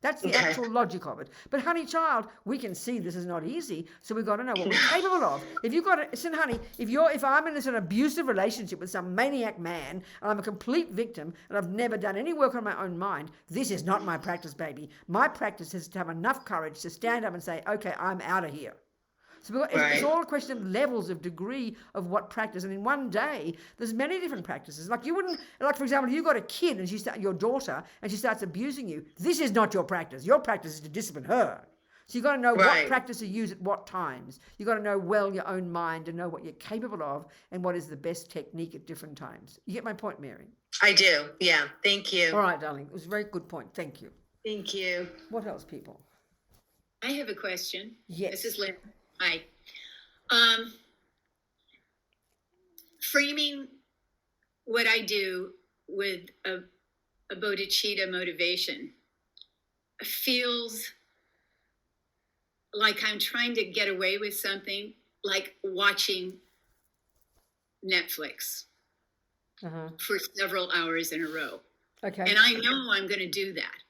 That's the actual logic of it. But honey child, we can see this is not easy, so we've got to know what we're capable of. If I'm in an abusive relationship with some maniac man and I'm a complete victim and I've never done any work on my own mind, this is not my practice, baby. My practice is to have enough courage to stand up and say, okay, I'm out of here. So it's all a question of levels of degree of what practice. And in one day, there's many different practices. For example, if you've got a kid and your daughter, and she starts abusing you, this is not your practice. Your practice is to discipline her. So you've got to know what
Right.
practice to use at what times. You've got to know well your own mind and know what you're capable of and what is the best technique at different times. You get my point, Mary?
I do. Yeah. Thank you.
All right, darling. It was a very good point. Thank you.
Thank you.
What else, people?
I have a question.
Yes.
This is Lynn. Hi. Framing what I do with a bodhicitta motivation feels like I'm trying to get away with something, like watching Netflix for several hours in a row.
Okay.
And I know I'm going to do that.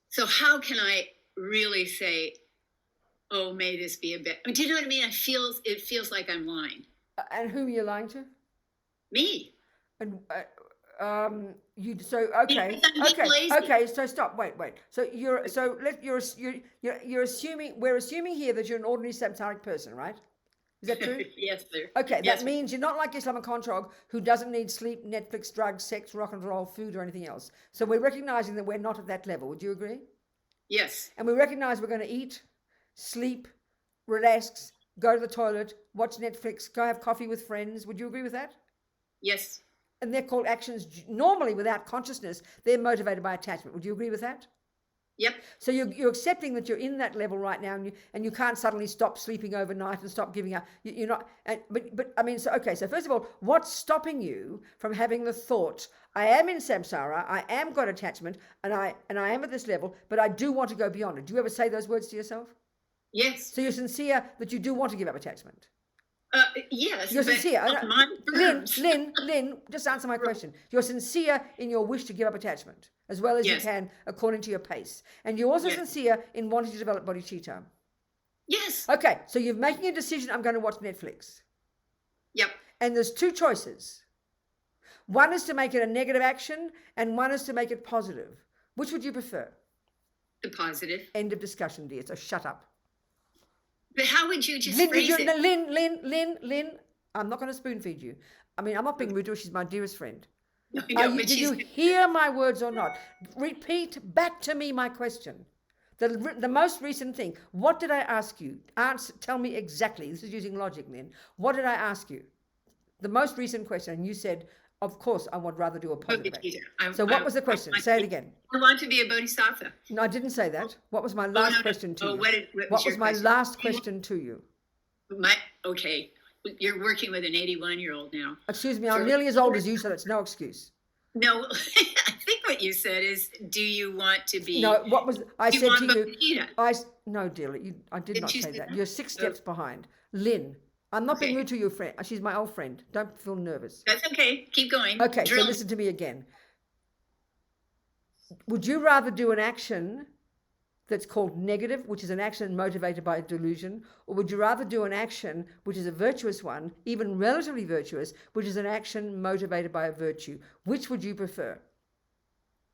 So how can I really say, oh, may this be a bit, do you know what I mean? It feels like I'm lying.
And whom are you lying to?
Me.
And okay. So stop. Wait. So you're assuming, we're assuming here that you're an ordinary samsaric person, right? Is that true?
Yes, sir.
Okay,
yes,
that means you're not like Islam Controg, who doesn't need sleep, Netflix, drugs, sex, rock and roll, food, or anything else. So we're recognizing that we're not at that level. Would you agree?
Yes.
And we recognize we're going to eat, sleep, relax, go to the toilet, watch Netflix, go have coffee with friends. Would you agree with that?
Yes.
And they're called actions normally without consciousness. They're motivated by attachment. Would you agree with that?
Yep.
So you're accepting that you're in that level right now, and you can't suddenly stop sleeping overnight and stop giving up. You're not. But I mean, so okay. So first of all, what's stopping you from having the thought? I am in samsara. I am got attachment, and I am at this level, but I do want to go beyond it. Do you ever say those words to yourself?
Yes.
So you're sincere that you do want to give up attachment.
Yes.
You're sincere.
Lynn,
Lynn, just answer my question. You're sincere in your wish to give up attachment, as well as
Yes.
you can, according to your pace. And you're also
Yes.
sincere in wanting to develop bodhicitta.
Yes.
Okay, so you're making a decision, I'm going to watch Netflix.
Yep.
And there's two choices. One is to make it a negative action, and one is to make it positive. Which would you prefer?
The positive.
End of discussion, dear. So shut up.
But how would you just
Lynn,
phrase it?
Lynn, I'm not going to spoon feed you. I mean, I'm not being rude to her. She's my dearest friend.
No,
Did you hear my words or not? Repeat back to me my question. The most recent thing. What did I ask you? Tell me exactly. This is using logic, Lynn. What did I ask you? The most recent question. And you said, of course, I would rather do a positive action. So what was the question? Say it again.
I want to be a bodhisattva.
No, I didn't say that. What was my last question to you? What was my last question to you?
Okay. You're working with an 81-year-old now.
Excuse me, I'm nearly as old as you, so that's no excuse.
No, I think what you said is, do you want to be...
No, what was... I said to you...
Bodhichitta?
No, dearly, I did not
you
say
say
that.
that?
You're 6 steps behind. Lynn, I'm not being
Okay.
rude to your friend. She's my old friend. Don't feel nervous.
That's okay. Keep going.
Okay, so
Drill.
listen to me again. Would you rather do an action that's called negative, which is an action motivated by delusion, or would you rather do an action which is a virtuous one, even relatively virtuous, which is an action motivated by a virtue? Which would you prefer?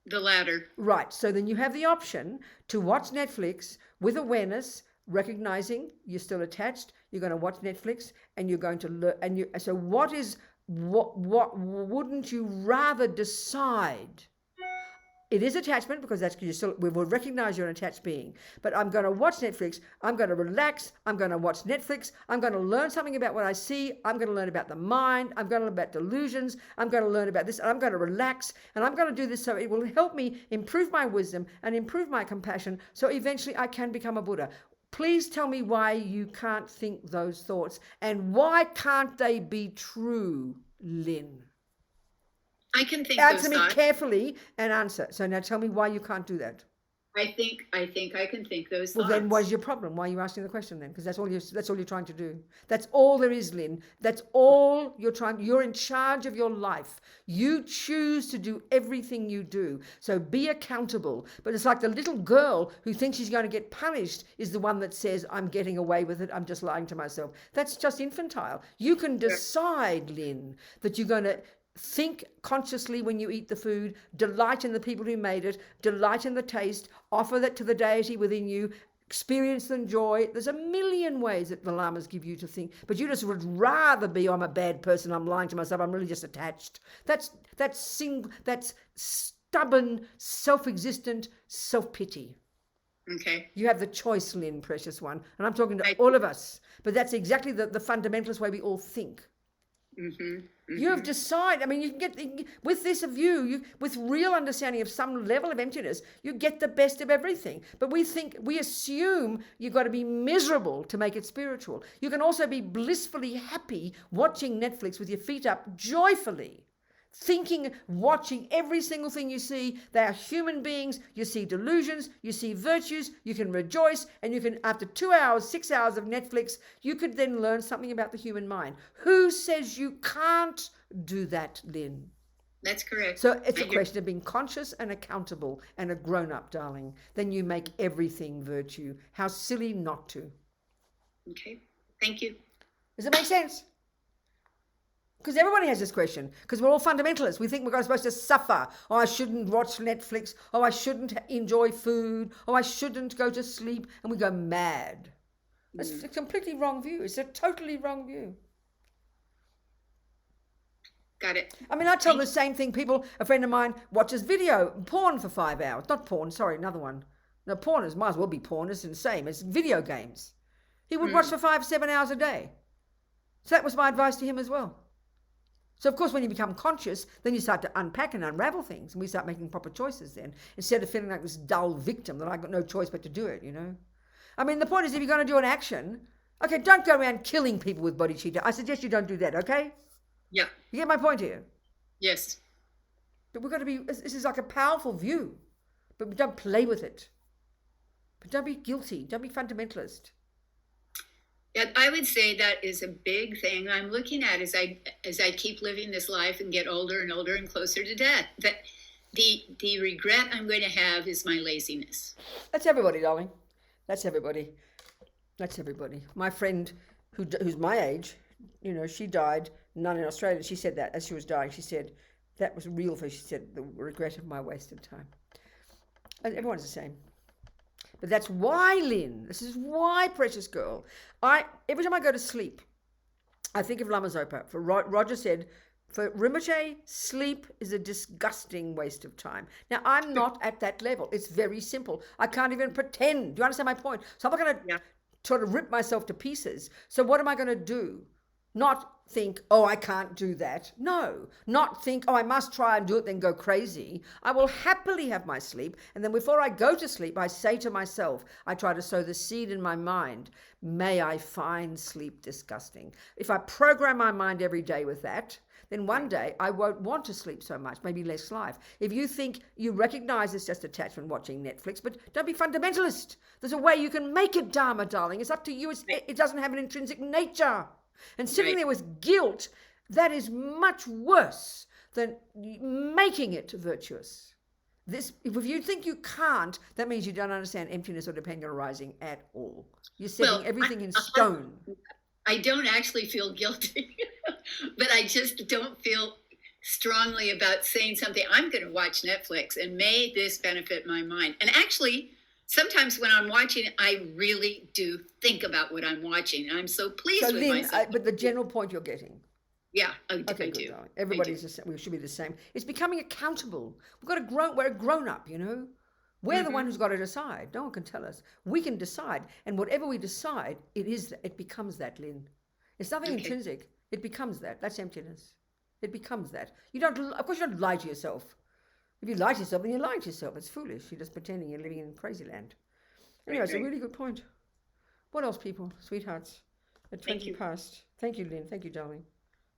The latter.
Right. So then you have the option to watch Netflix with awareness, recognizing you're still attached. You're going to watch Netflix, and you're going to learn. And you. So what wouldn't you rather decide? It is attachment, because that's we will recognize you're an attached being. But I'm going to watch Netflix. I'm going to relax. I'm going to watch Netflix. I'm going to learn something about what I see. I'm going to learn about the mind. I'm going to learn about delusions. I'm going to learn about this. And I'm going to relax. And I'm going to do this so it will help me improve my wisdom and improve my compassion, so eventually I can become a Buddha. Please tell me why you can't think those thoughts, and why can't they be true, Lynn?
I can think
Answer
those
me
thoughts.
carefully and answer. So now tell me why you can't do that.
I think I can think those
Well,
thoughts.
then what's your problem? Why are you asking the question then? Because that's all you're trying to do. That's all there is, Lynn. That's all you're trying. You're in charge of your life. You choose to do everything you do. So be accountable. But it's like the little girl who thinks she's going to get punished is the one that says, I'm getting away with it. I'm just lying to myself. That's just infantile. You can decide, Lynn, that you're going to think consciously when you eat the food, delight in the people who made it, delight in the taste, offer that to the deity within you, experience the joy. There's a million ways that the lamas give you to think, but you just would rather be, I'm a bad person, I'm lying to myself, I'm really just attached. That's stubborn, self-existent self-pity.
Okay.
You have the choice, Lynn, precious one. And I'm talking to
I-
all of us. But that's exactly the fundamentalist way we all think.
Mm-hmm.
You have decided, I mean, you can get, with this view, with real understanding of some level of emptiness, you get the best of everything. But we assume you've got to be miserable to make it spiritual. You can also be blissfully happy watching Netflix with your feet up joyfully. Thinking, watching every single thing you see. They are human beings. You see delusions, you see virtues, you can rejoice, and you can, after 2 hours, 6 hours of Netflix, you could then learn something about the human mind. Who says you can't do that, Lynn?
That's correct.
So it's a question of being conscious and accountable and a grown-up, darling. Then you make everything virtue. How silly not to.
Okay. Thank you.
Does it make sense? Because everybody has this question, because we're all fundamentalists. We think we're supposed to suffer. Oh, I shouldn't watch Netflix. Oh, I shouldn't enjoy food. Oh, I shouldn't go to sleep. And we go mad. That's a completely wrong view. It's a totally wrong view.
Got it.
I mean, I tell the same thing. A friend of mine watches porn for 5 hours. Not porn, sorry, another one. No, porn might as well be porn. It's the same. It's video games. He would watch for 5-7 hours a day. So that was my advice to him as well. So, of course, when you become conscious, then you start to unpack and unravel things. And we start making proper choices then. Instead of feeling like this dull victim that I've got no choice but to do it, I mean, the point is, if you're going to do an action, okay, don't go around killing people with bodhicitta. I suggest you don't do that, okay?
Yeah.
You get my point here?
Yes.
But we've got to be, this is like a powerful view. But we don't play with it. But don't be guilty. Don't be fundamentalist.
Yeah, I would say that is a big thing I'm looking at as I keep living this life and get older and older and closer to death. That the regret I'm going to have is my laziness.
That's everybody, darling. That's everybody. That's everybody. My friend who's my age, she died, none in Australia. She said that as she was dying. She said that was real for her. She said the regret of my wasted time. And everyone's the same. But that's why, Lynn, this is why, precious girl, every time I go to sleep, I think of Lama Zopa. For Roger said, for Rinpoche, sleep is a disgusting waste of time. Now, I'm not at that level. It's very simple. I can't even pretend. Do you understand my point? So I'm not going to sort of rip myself to pieces. So what am I going to do? Not think, oh, I can't do that. No, not think, oh, I must try and do it, then go crazy. I will happily have my sleep. And then before I go to sleep, I say to myself, I try to sow the seed in my mind, may I find sleep disgusting. If I program my mind every day with that, then one day I won't want to sleep so much, maybe less life. If you think you recognize it's just attachment watching Netflix, but don't be fundamentalist. There's a way you can make it Dharma, darling. It's up to you. It doesn't have an intrinsic nature. And sitting there with guilt, that is much worse than making it virtuous. If you think you can't, that means you don't understand emptiness or dependent arising at all. You're setting everything in stone.
I don't actually feel guilty, but I just don't feel strongly about saying something. I'm going to watch Netflix and may this benefit my mind. And actually, sometimes when I'm watching, I really do think about what I'm watching. And I'm so pleased with myself.
But the general point you're getting.
Yeah, I do.
Darling. Everybody's the same. We should be the same. It's becoming accountable. We're a grown up, We're the one who's got to decide. No one can tell us. We can decide. And whatever we decide, it becomes that, Lynn. It's nothing intrinsic. It becomes that. That's emptiness. It becomes that. Of course you don't lie to yourself. If you lie to yourself, then you're lying to yourself. It's foolish. You're just pretending you're living in crazy land. Anyway, it's a really good point. What else, people? Sweethearts. At 20 past. Thank you, Lynn. Thank you, darling.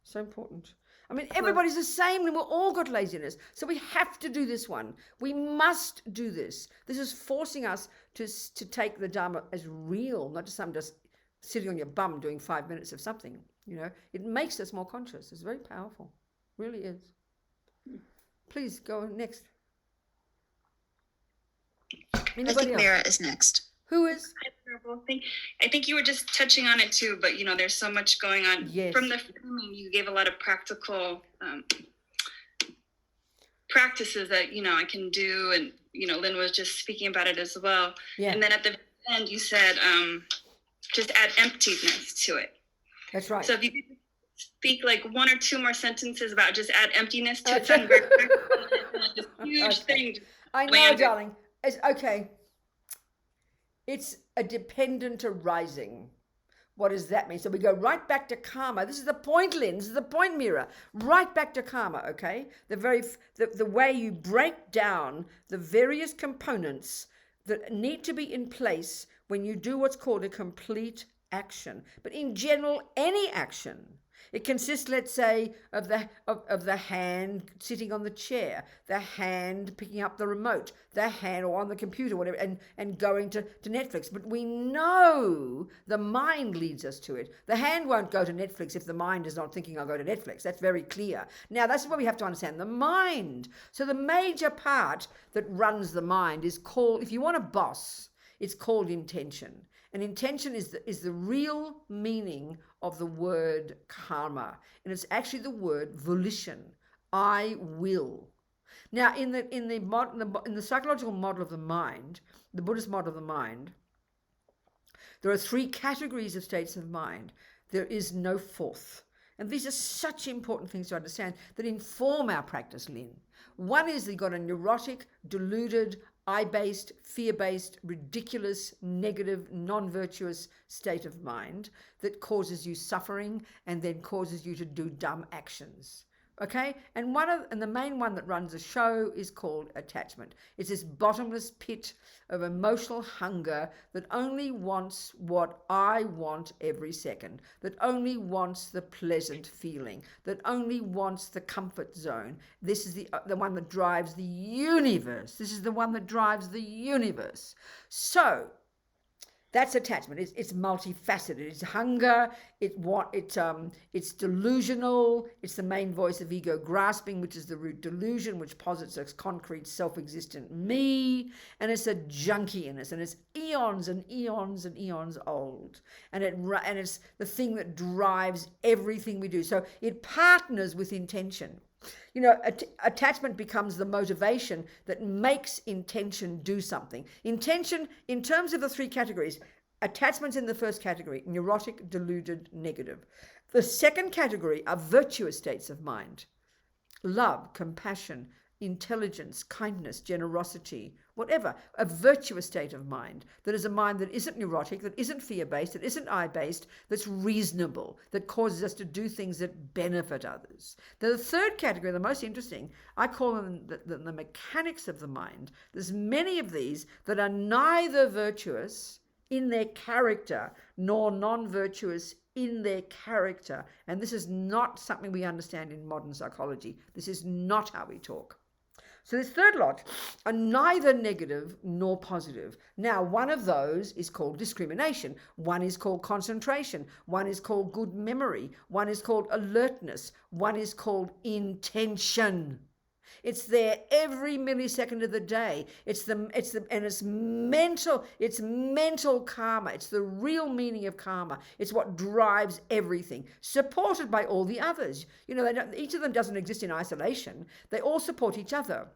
So important. I mean, everybody's the same, and we've all got laziness. So we have to do this one. We must do this. This is forcing us to take the Dharma as real, not just sitting on your bum doing 5 minutes of something. It makes us more conscious. It's very powerful. Really is. Please go next.
I think Mira is next.
Who is?
I think you were just touching on it too, but there's so much going on.
Yes.
From the filming, you gave a lot of practical practices that I can do, and Lynn was just speaking about it as well.
Yeah.
And then at the end, you said just add emptiness to it.
That's right.
So if you could speak like one or two more sentences about just add emptiness to it, sounded very practical. This huge thing.
I know, darling. It's okay. It's a dependent arising. What does that mean? So we go right back to karma. This is the point, Lynn. This is the point mirror. Right back to karma, okay? The way you break down the various components that need to be in place when you do what's called a complete action. But in general, any action. It consists, let's say, of the hand sitting on the chair, the hand picking up the remote, the hand or on the computer, whatever, and going to Netflix. But we know the mind leads us to it. The hand won't go to Netflix if the mind is not thinking I'll go to Netflix. That's very clear. Now, that's what we have to understand, the mind. So the major part that runs the mind is called, if you want a boss, it's called intention. And intention is the real meaning of the word karma. And it's actually the word volition. I will. Now, in the psychological model of the mind, the Buddhist model of the mind, there are 3 categories of states of mind. There is no fourth. And these are such important things to understand that inform our practice, Lynn. One is you've got a neurotic, deluded, I-based, fear-based, ridiculous, negative, non-virtuous state of mind that causes you suffering and then causes you to do dumb actions. Okay? And the main one that runs the show is called attachment. It's this bottomless pit of emotional hunger that only wants what I want every second, that only wants the pleasant feeling, that only wants the comfort zone. This is the one that drives the universe. This is the one that drives the universe. So, that's attachment. It's multifaceted. It's hunger. It's delusional. It's the main voice of ego grasping, which is the root delusion, which posits a concrete self-existent me. And it's a junkiness, and it's eons and eons and eons old. And it's the thing that drives everything we do. So it partners with intention. You know, attachment becomes the motivation that makes intention do something. Intention, in terms of the 3 categories, attachment's in the first category, neurotic, deluded, negative. The second category are virtuous states of mind. Love, compassion, intelligence, kindness, generosity, whatever, a virtuous state of mind that is a mind that isn't neurotic, that isn't fear-based, that isn't I-based, that's reasonable, that causes us to do things that benefit others. The third category, the most interesting, I call them the mechanics of the mind. There's many of these that are neither virtuous in their character nor non-virtuous in their character. And this is not something we understand in modern psychology. This is not how we talk. So this third lot are neither negative nor positive. Now, one of those is called discrimination. One is called concentration. One is called good memory. One is called alertness. One is called intention. It's there every millisecond of the day. It's mental. It's mental karma. It's the real meaning of karma. It's what drives everything, supported by all the others. You know, each of them doesn't exist in isolation. They all support each other.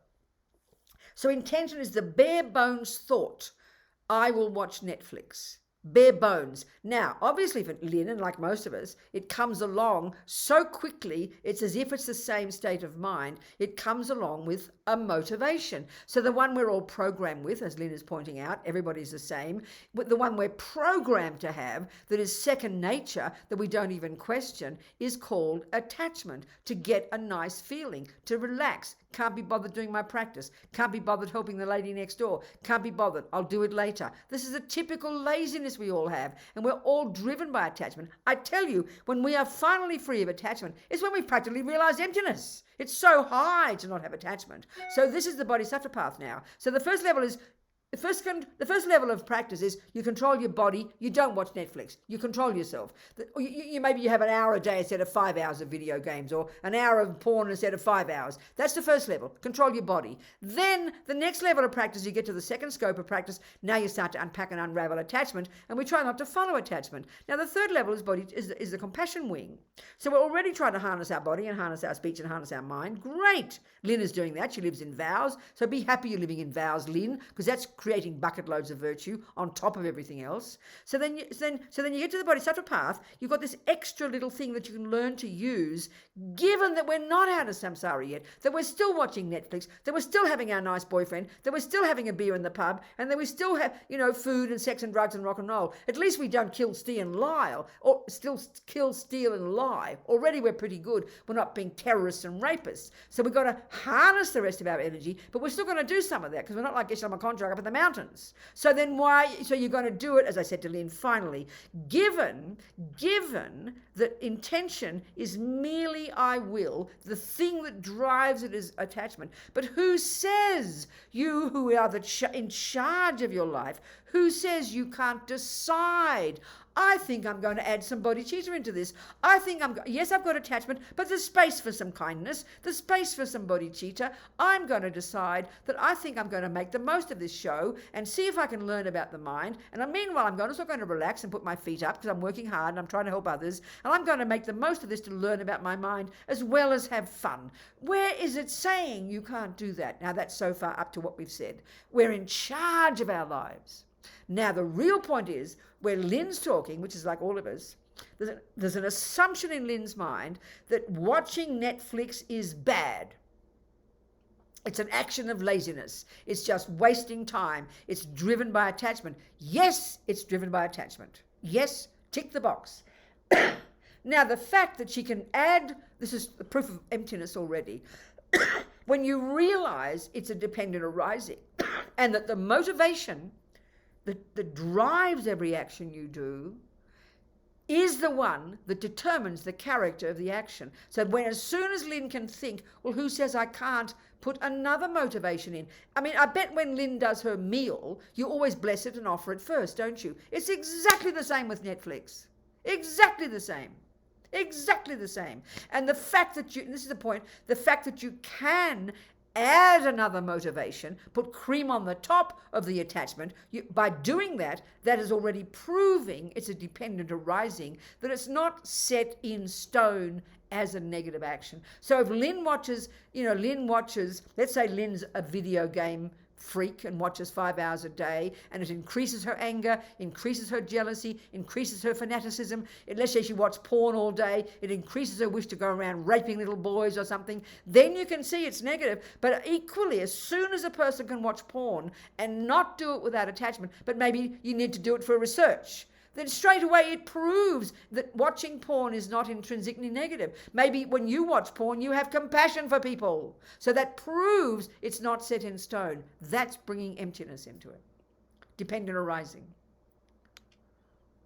So intention is the bare bones thought. I will watch Netflix. Bare bones. Now, obviously for Lynn, and like most of us, it comes along so quickly, it's as if it's the same state of mind. It comes along with a motivation. So the one we're all programmed with, as Lynn is pointing out, everybody's the same, but the one we're programmed to have that is second nature, that we don't even question, is called attachment, to get a nice feeling, to relax. Can't be bothered doing my practice. Can't be bothered helping the lady next door. Can't be bothered. I'll do it later. This is a typical laziness we all have, and we're all driven by attachment. I tell you, when we are finally free of attachment, it's when we practically realize emptiness. It's so high to not have attachment. So this is the Bodhisattva path now. So the first level is The first level of practice is you control your body. You don't watch Netflix. You control yourself. Maybe you have an hour a day instead of 5 hours of video games, or an hour of porn instead of 5 hours. That's the first level. Control your body. Then the next level of practice, you get to the second scope of practice. Now you start to unpack and unravel attachment, and we try not to follow attachment. Now the third level is the compassion wing. So we're already trying to harness our body and harness our speech and harness our mind. Great. Lynn is doing that. She lives in Vows. So be happy you're living in Vows, Lynn, because that's creating bucket loads of virtue on top of everything else. So then you get to the Bodhisattva path. You've got this extra little thing that you can learn to use, given that we're not out of samsara yet, that we're still watching Netflix, that we're still having our nice boyfriend, that we're still having a beer in the pub, and that we still have, food and sex and drugs and rock and roll. At least we don't kill, steal and lie, or still kill, steal and lie. Already we're pretty good. We're not being terrorists and rapists. So we've got to harness the rest of our energy, but we're still going to do some of that because we're not like Geshe-Lama Kontrak up in the mountains. So then so you're going to do it, as I said to Lynn, finally, given that intention is merely I will, the thing that drives it is attachment. But who says, you who are in charge of your life, who says you can't decide? I think I'm going to add some bodhicitta into this. I think yes, I've got attachment, but there's space for some kindness. There's space for some bodhicitta. I'm going to decide that I think I'm going to make the most of this show and see if I can learn about the mind. And meanwhile, I'm also going to relax and put my feet up because I'm working hard and I'm trying to help others. And I'm going to make the most of this to learn about my mind as well as have fun. Where is it saying you can't do that? Now, that's so far up to what we've said. We're in charge of our lives. Now, the real point is, where Lynn's talking, which is like all of us, there's an assumption in Lynn's mind that watching Netflix is bad. It's an action of laziness. It's just wasting time. It's driven by attachment. Yes, it's driven by attachment. Yes, tick the box. Now, the fact that she can add, this is the proof of emptiness already, when you realize it's a dependent arising and that the motivation that drives every action you do is the one that determines the character of the action. So as soon as Lynn can think, well, who says I can't put another motivation in? I mean, I bet when Lynn does her meal, you always bless it and offer it first, don't you? It's exactly the same with Netflix. Exactly the same. Exactly the same. And the fact that and this is the point, the fact that you can add another motivation, put cream on the top of the attachment, by doing that, that is already proving it's a dependent arising, that it's not set in stone as a negative action. So if Lynn watches, let's say Lynn's a video game freak and watches 5 hours a day, and it increases her anger, increases her jealousy, increases her fanaticism. Let's say she watches porn all day, it increases her wish to go around raping little boys or something. Then you can see it's negative. But equally, as soon as a person can watch porn and not do it without attachment, but maybe you need to do it for research, then straight away it proves that watching porn is not intrinsically negative. Maybe when you watch porn, you have compassion for people. So that proves it's not set in stone. That's bringing emptiness into it. Dependent arising.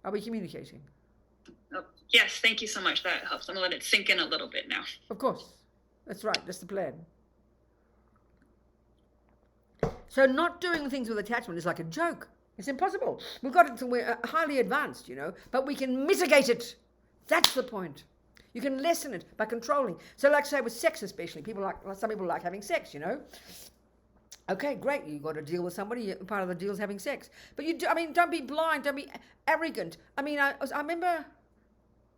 Are we communicating?
Oh, yes, thank you so much. That helps. I'm going to let it sink in a little bit now.
Of course. That's right. That's the plan. So not doing things with attachment is like a joke. It's impossible. We've got it, we're highly advanced, but we can mitigate it. That's the point. You can lessen it by controlling. So like say with sex especially, some people like having sex, Okay, great, you've got to deal with somebody, part of the deal is having sex. But don't be blind, don't be arrogant. I remember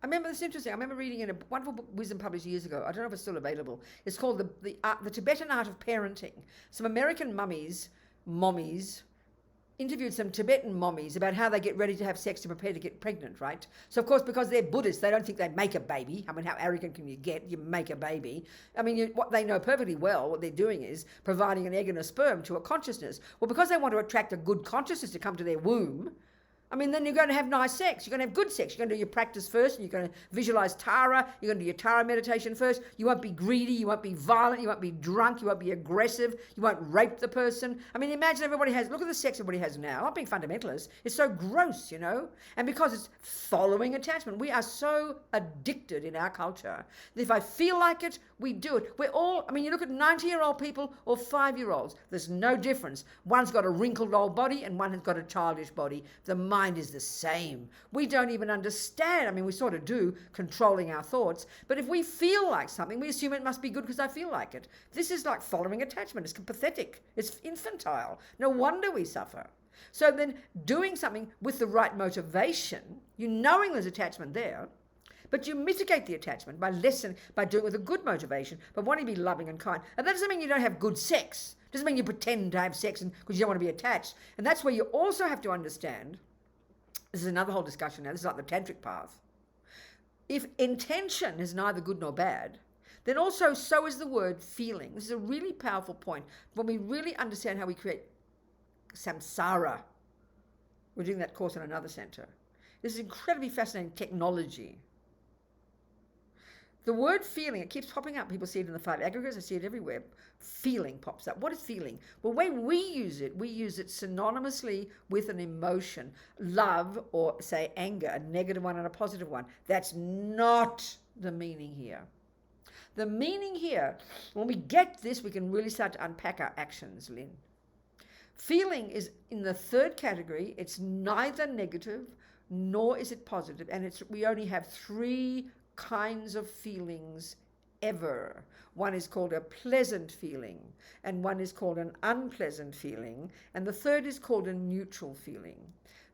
this is interesting. I remember reading in a wonderful book, Wisdom, published years ago. I don't know if it's still available. It's called the Tibetan Art of Parenting. Some American mommies, interviewed some Tibetan mommies about how they get ready to have sex to prepare to get pregnant, right? So, of course, because they're Buddhists, they don't think they make a baby. I mean, how arrogant can you get? You make a baby. I mean, what they know perfectly well, what they're doing is providing an egg and a sperm to a consciousness. Well, because they want to attract a good consciousness to come to their womb, then you're going to have nice sex. You're going to have good sex. You're going to do your practice first, and you're going to visualize Tara. You're going to do your Tara meditation first. You won't be greedy. You won't be violent. You won't be drunk. You won't be aggressive. You won't rape the person. Imagine look at the sex everybody has now. I'm not being fundamentalist. It's so gross, And because it's following attachment, we are so addicted in our culture that if I feel like it, we do it. We're all, you look at 90-year-old people or 5-year-olds. There's no difference. One's got a wrinkled old body and one has got a childish body. The mind is the same. We don't even understand. We sort of do, controlling our thoughts. But if we feel like something, we assume it must be good because I feel like it. This is like following attachment. It's pathetic. It's infantile. No wonder we suffer. So then doing something with the right motivation, knowing there's attachment there, But you mitigate the attachment by doing it with a good motivation, by wanting to be loving and kind. And that doesn't mean you don't have good sex. It doesn't mean you pretend to have sex because you don't want to be attached. And that's where you also have to understand, this is another whole discussion now, this is like the tantric path. If intention is neither good nor bad, then also so is the word feeling. This is a really powerful point. When we really understand how we create samsara, we're doing that course in another center. This is incredibly fascinating technology. The word feeling, it keeps popping up. People see it in the 5 aggregates. I see it everywhere. Feeling pops up. What is feeling? Well, when we use it synonymously with an emotion, love or, say, anger, a negative one and a positive one. That's not the meaning here. The meaning here, when we get this, we can really start to unpack our actions, Lynn. Feeling is in the 3rd category. It's neither negative nor is it positive. And we only have 3 kinds of feelings ever. One is called a pleasant feeling, and one is called an unpleasant feeling, and the 3rd is called a neutral feeling.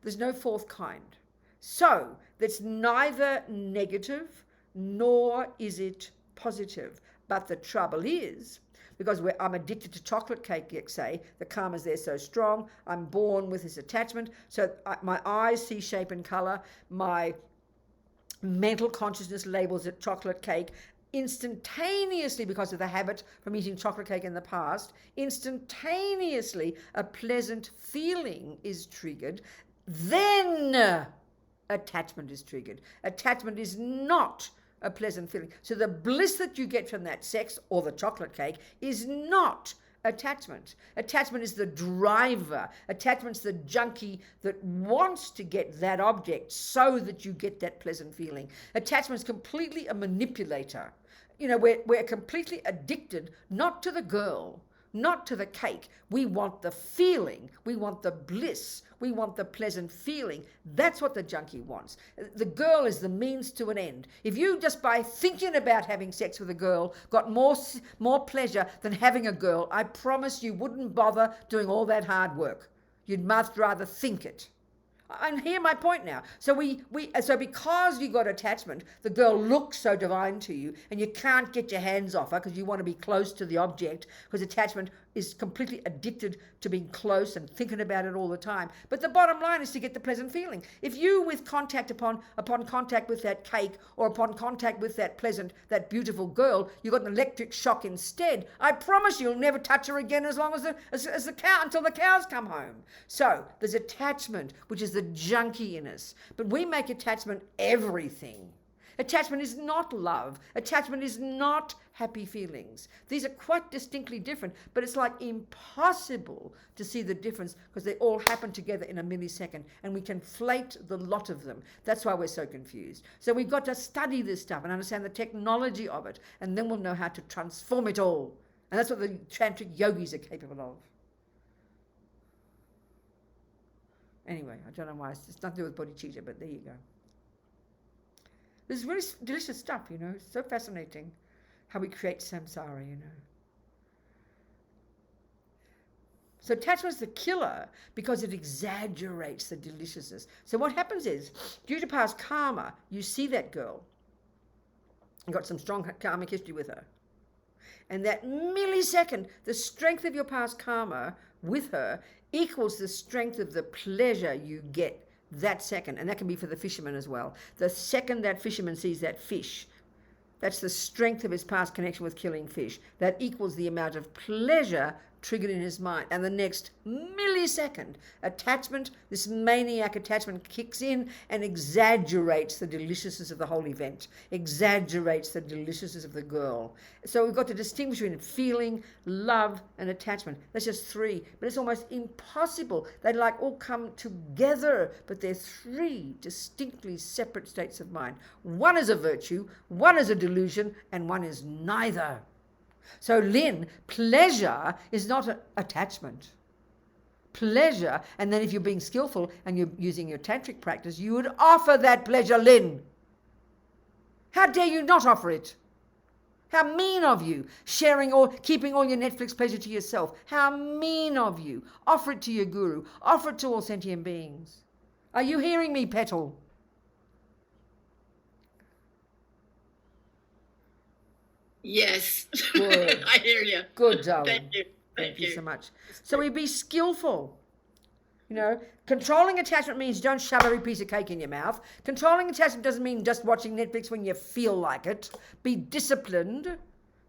There's no 4th kind. So that's neither negative nor is it positive. But the trouble is, because I'm addicted to chocolate cake, say, the karma's there so strong, I'm born with this attachment, so my eyes see shape and color, my mental consciousness labels it chocolate cake. Instantaneously, because of the habit from eating chocolate cake in the past, instantaneously a pleasant feeling is triggered. Then attachment is triggered. Attachment is not a pleasant feeling. So the bliss that you get from that sex or the chocolate cake is not attachment. Attachment is the driver. Attachment's the junkie that wants to get that object so that you get that pleasant feeling. Attachment's completely a manipulator. You know, we're completely addicted, not to the girl, not to the cake. We want the feeling. We want the bliss. We want the pleasant feeling. That's what the junkie wants. The girl is the means to an end. If you just by thinking about having sex with a girl got more pleasure than having a girl, I promise you wouldn't bother doing all that hard work. You'd much rather think it. And hear my point now. So so because you got attachment, the girl looks so divine to you, and you can't get your hands off her because you want to be close to the object, because attachment is completely addicted to being close and thinking about it all the time. But the bottom line is to get the pleasant feeling. If you, with contact upon contact with that cake, or upon contact with that beautiful girl, you got an electric shock instead, I promise you'll never touch her again as long as the cow, until the cows come home. So there's attachment, which is the junkie in us. But we make attachment everything. Attachment is not love. Attachment is not happy feelings. These are quite distinctly different, but it's like impossible to see the difference because they all happen together in a millisecond, and we conflate the lot of them. That's why we're so confused. So we've got to study this stuff and understand the technology of it, and then we'll know how to transform it all. And that's what the tantric yogis are capable of. Anyway, I don't know why. It's nothing to do with bodhicitta, but there you go. This is really delicious stuff, you know. It's so fascinating how we create samsara, you know. So attachment is the killer because it exaggerates the deliciousness. So what happens is, due to past karma, you see that girl. You got some strong karmic history with her. And that millisecond, the strength of your past karma with her equals the strength of the pleasure you get that second. And that can be for the fisherman as well. The second that fisherman sees that fish, that's the strength of his past connection with killing fish. That equals the amount of pleasure triggered in his mind. And the next millisecond, attachment, this maniac attachment kicks in and exaggerates the deliciousness of the whole event, exaggerates the deliciousness of the girl. So we've got to distinguish between feeling, love, and attachment. That's just 3, but it's almost impossible. They like all come together, but they're 3 distinctly separate states of mind. One is a virtue, one is a delusion, and one is neither. So Lynn, pleasure is not an attachment. Pleasure, and then if you're being skillful and you're using your tantric practice, you would offer that pleasure, Lynn. How dare you not offer it? How mean of you, keeping all your Netflix pleasure to yourself. How mean of you. Offer it to your guru. Offer it to all sentient beings. Are you hearing me, Petal?
Yes.
Good.
I hear you.
Good, darling.
Thank you.
Thank you so much. So we be skillful. You know, controlling attachment means don't shove every piece of cake in your mouth. Controlling attachment doesn't mean just watching Netflix when you feel like it. Be disciplined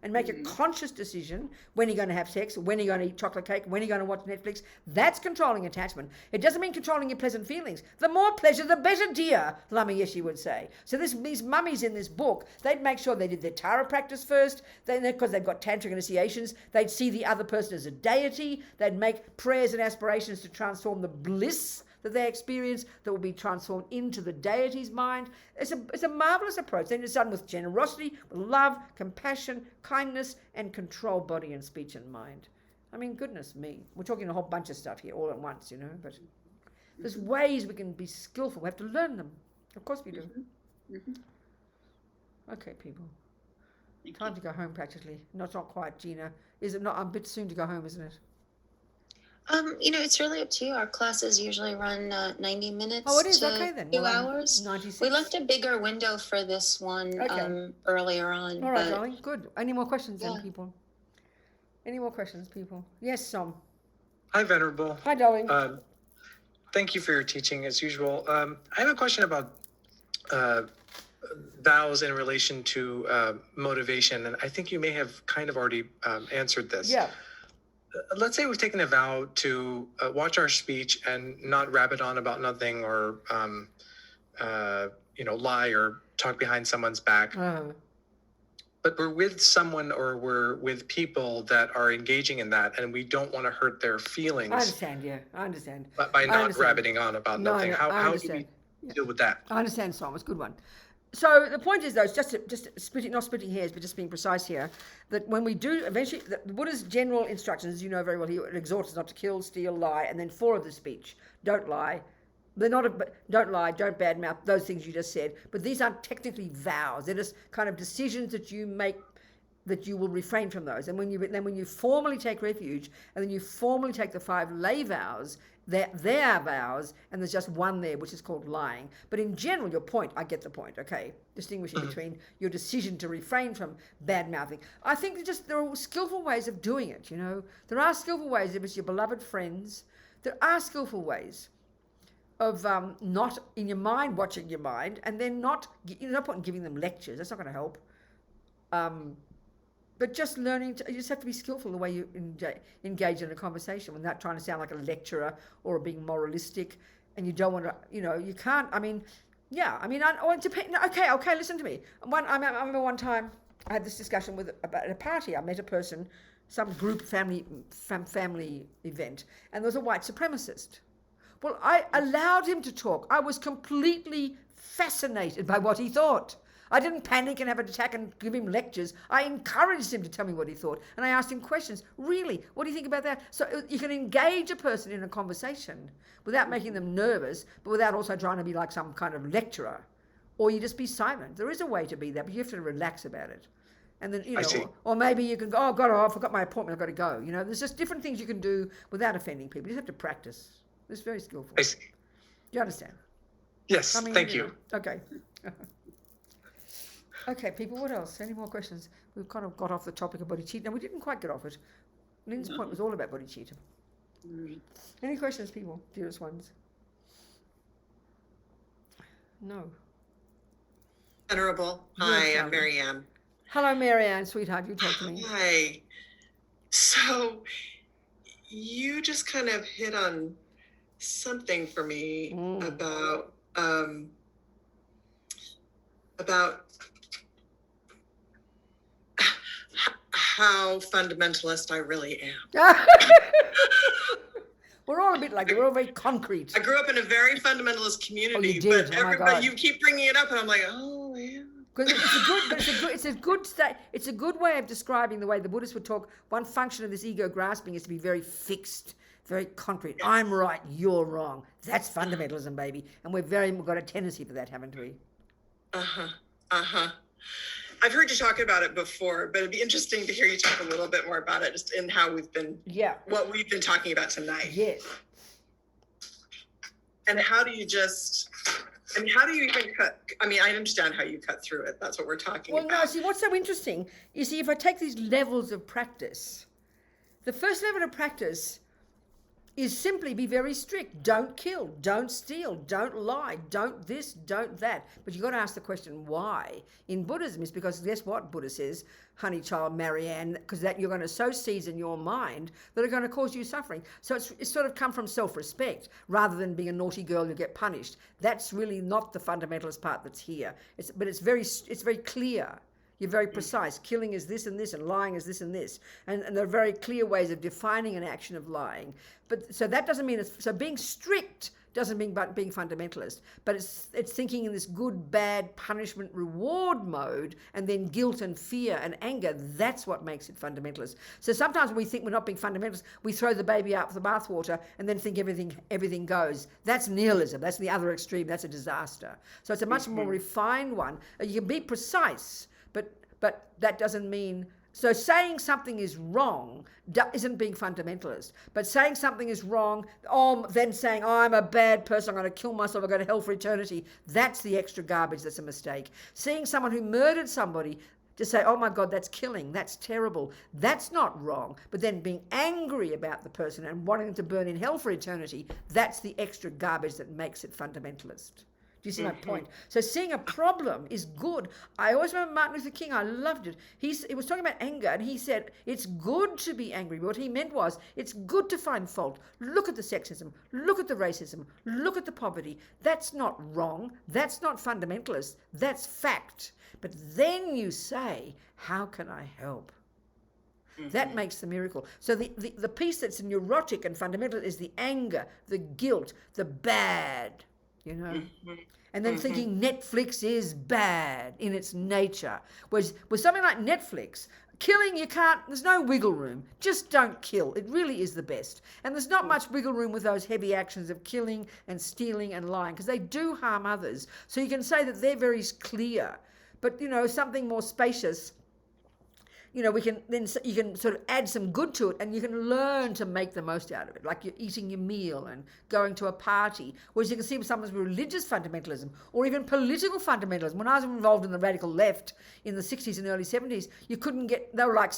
and make a conscious decision when you're going to have sex, when you're going to eat chocolate cake, when you're going to watch Netflix. That's controlling attachment. It doesn't mean controlling your pleasant feelings. The more pleasure, the better, dear, Lama Yeshe would say. So these mummies in this book, they'd make sure they did their Tara practice first, because they've got tantric initiations. They'd see the other person as a deity. They'd make prayers and aspirations to transform the bliss that they experience that will be transformed into the deity's mind. It's a marvelous approach. Then it's done with generosity, with love, compassion, kindness, and control, body and speech and mind. I mean, goodness me. We're talking a whole bunch of stuff here all at once, you know, but there's ways we can be skillful. We have to learn them. Of course we do. Okay, people. Time to go home practically. No, it's not quite, Gina. Is it not? I'm a bit soon to go home, isn't it?
It's really up to you. Our classes usually run 90 minutes
Oh, it is?
to
Okay, then.
2
Well,
hours.
96.
We left a bigger window for this one earlier on.
All right,
but
darling. Good. Any more questions then,
Yeah.
people? Any more questions, people? Yes, Som.
Hi, Venerable.
Hi, darling.
Thank you for your teaching as usual. I have a question about vows in relation to motivation, and I think you may have kind of already answered this.
Yeah.
Let's say we've taken a vow to watch our speech and not rabbit on about nothing or, lie or talk behind someone's back. But we're with someone or we're with people that are engaging in that, and we don't want to hurt their feelings.
I understand, yeah. I understand.
But by not rabbiting on about
No,
nothing.
no, I
How do
understand.
we deal with that?
I understand, Som. It's a good one. So the point is, though, it's just not splitting hairs, but just being precise here, that when we do, eventually, the Buddha's general instructions, as you know very well, he exhorts us not to kill, steal, lie, and then 4 of the speech. Don't lie. They're not, don't lie, don't badmouth, those things you just said. But these aren't technically vows. They're just kind of decisions that you make that you will refrain from those. And when you formally take refuge, and then you formally take the 5 lay vows, they're vows, and there's just one there, which is called lying. But in general, your point, I get the point, okay? Distinguishing between your decision to refrain from bad-mouthing. I think there are skillful ways of doing it, you know? There are skillful ways, if it's your beloved friends, there are skillful ways of not in your mind, watching your mind, and then there's no point in giving them lectures. That's not going to help. But just learning, you just have to be skillful the way you engage in a conversation without trying to sound like a lecturer or being moralistic. And you don't want to, you can't, it depends. Okay, listen to me. I remember one time I had this discussion about a party. I met a person, some group family event, and there was a white supremacist. Well, I allowed him to talk. I was completely fascinated by what he thought. I didn't panic and have an attack and give him lectures. I encouraged him to tell me what he thought. And I asked him questions. Really? What do you think about that? So you can engage a person in a conversation without making them nervous, but without also trying to be like some kind of lecturer. Or you just be silent. There is a way to be that, but you have to relax about it. And then, or maybe you can go, oh, God, I forgot my appointment. I've got to go. There's just different things you can do without offending people. You just have to practice. It's very skillful.
I see.
Do you understand?
Yes, thank you.
Okay. Okay, people, what else? Any more questions? We've kind of got off the topic of bodhicitta. No, we didn't quite get off it. Ling's point was all about bodhicitta. Any questions, people? Dearest ones? No.
Venerable. Hi, I'm Marianne.
Hello, Marianne, sweetheart. You talk to me.
Hi. So you just kind of hit on something for me about how fundamentalist I really am.
We're all a bit like that. We're all very concrete.
I grew up in a very fundamentalist community,
you did?
but
Oh my God.
you keep bringing it up, and I'm like, oh yeah.
Because it's a good way of describing the way the Buddhists would talk. One function of this ego grasping is to be very fixed, very concrete. Yes. I'm right, you're wrong. That's fundamentalism, baby. And we've got a tendency for that, haven't we?
I've heard you talk about it before, but it'd be interesting to hear you talk a little bit more about it, just in how what we've been talking about tonight.
Yes.
And how do you just I mean, how do you even cut? I mean, I understand how you cut through it. That's what we're talking
Well,
about.
no, see, what's so interesting, you see, if I take these levels of practice, the first level of practice is simply be very strict. Don't kill, don't steal, don't lie, don't this, don't that. But you've got to ask the question why. In Buddhism, it's because guess what Buddha says, honey child Marianne, because that you're going to sow seeds in your mind that are going to cause you suffering. So it's sort of come from self-respect rather than being a naughty girl who get punished. That's really not the fundamentalist part that's here. But it's very clear. You're very precise. Killing is this and this, and lying is this and this. And there are very clear ways of defining an action of lying. But so that doesn't mean so being strict doesn't mean being fundamentalist. But it's thinking in this good, bad, punishment, reward mode, and then guilt and fear and anger. That's what makes it fundamentalist. So sometimes when we think we're not being fundamentalist, we throw the baby out with the bathwater and then think everything goes. That's nihilism. That's the other extreme. That's a disaster. So it's a much more refined one. You can be precise. But that doesn't mean, so saying something is wrong isn't being fundamentalist. But saying something is wrong, then saying, I'm a bad person, I'm going to kill myself, I'll go to hell for eternity, that's the extra garbage, that's a mistake. Seeing someone who murdered somebody, to say, oh my God, that's killing, that's terrible, that's not wrong. But then being angry about the person and wanting them to burn in hell for eternity, that's the extra garbage that makes it fundamentalist. Do you see my point? So seeing a problem is good. I always remember Martin Luther King, I loved it. He was talking about anger, and he said, it's good to be angry. What he meant was, it's good to find fault. Look at the sexism, look at the racism, look at the poverty. That's not wrong, that's not fundamentalist, that's fact. But then you say, how can I help? That makes the miracle. So the piece that's neurotic and fundamental is the anger, the guilt, the bad, you know. And then thinking Netflix is bad in its nature. Whereas with something like Netflix, killing, you can't, there's no wiggle room. Just don't kill. It really is the best. And there's not much wiggle room with those heavy actions of killing and stealing and lying, because they do harm others. So you can say that they're very clear. But, you know, something more spacious, you know, you can sort of add some good to it, and you can learn to make the most out of it, like you're eating your meal and going to a party. Whereas you can see with something with religious fundamentalism or even political fundamentalism. When I was involved in the radical left in the 60s and early 70s, you couldn't get, they were like, the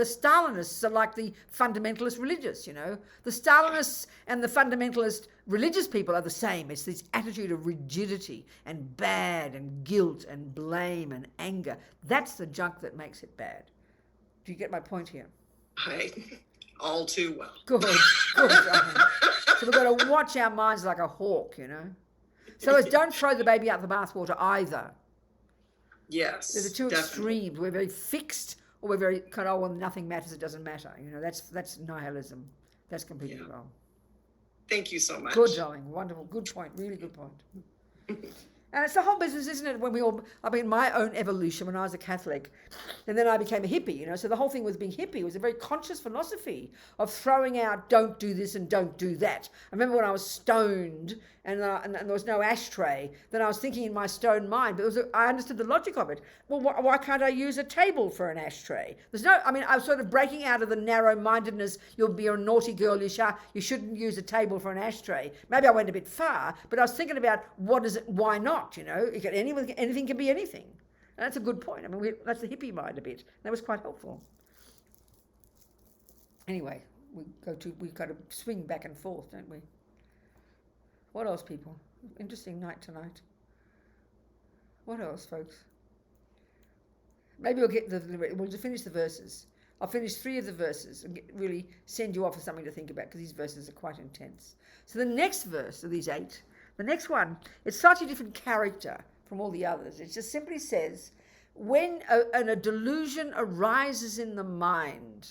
Stalinists are like the fundamentalist religious, you know. The Stalinists and the fundamentalist religious people are the same. It's this attitude of rigidity and bad and guilt and blame and anger. That's the junk that makes it bad. Do you get my point here?
All too well.
Good. So we've got to watch our minds like a hawk, you know. So don't throw the baby out the bathwater either.
Yes.
They're the two extremes. We're very fixed, or we're very kind of, well, nothing matters, it doesn't matter. You know, that's nihilism. That's completely wrong.
Thank you so much.
Good, darling. Wonderful. Good point. Really good point. And it's the whole business, isn't it? I mean, my own evolution when I was a Catholic, and then I became a hippie, you know. So the whole thing with being hippie was a very conscious philosophy of throwing out, don't do this and don't do that. I remember when I was stoned and there was no ashtray, then I was thinking in my stoned mind, but I understood the logic of it. Well, why can't I use a table for an ashtray? I was sort of breaking out of the narrow-mindedness, you'll be a naughty girl, you shouldn't use a table for an ashtray. Maybe I went a bit far, but I was thinking about why not, you know? Anything can be anything. And that's a good point. I mean, that's the hippie mind a bit. That was quite helpful. Anyway, we kind of swing back and forth, don't we? What else, people? Interesting night tonight. What else, folks? Maybe we'll just finish the verses. I'll finish 3 of the verses and really send you off with something to think about, because these verses are quite intense. So the next verse of these 8, the next one, it's such a different character from all the others. It just simply says, when a delusion arises in the mind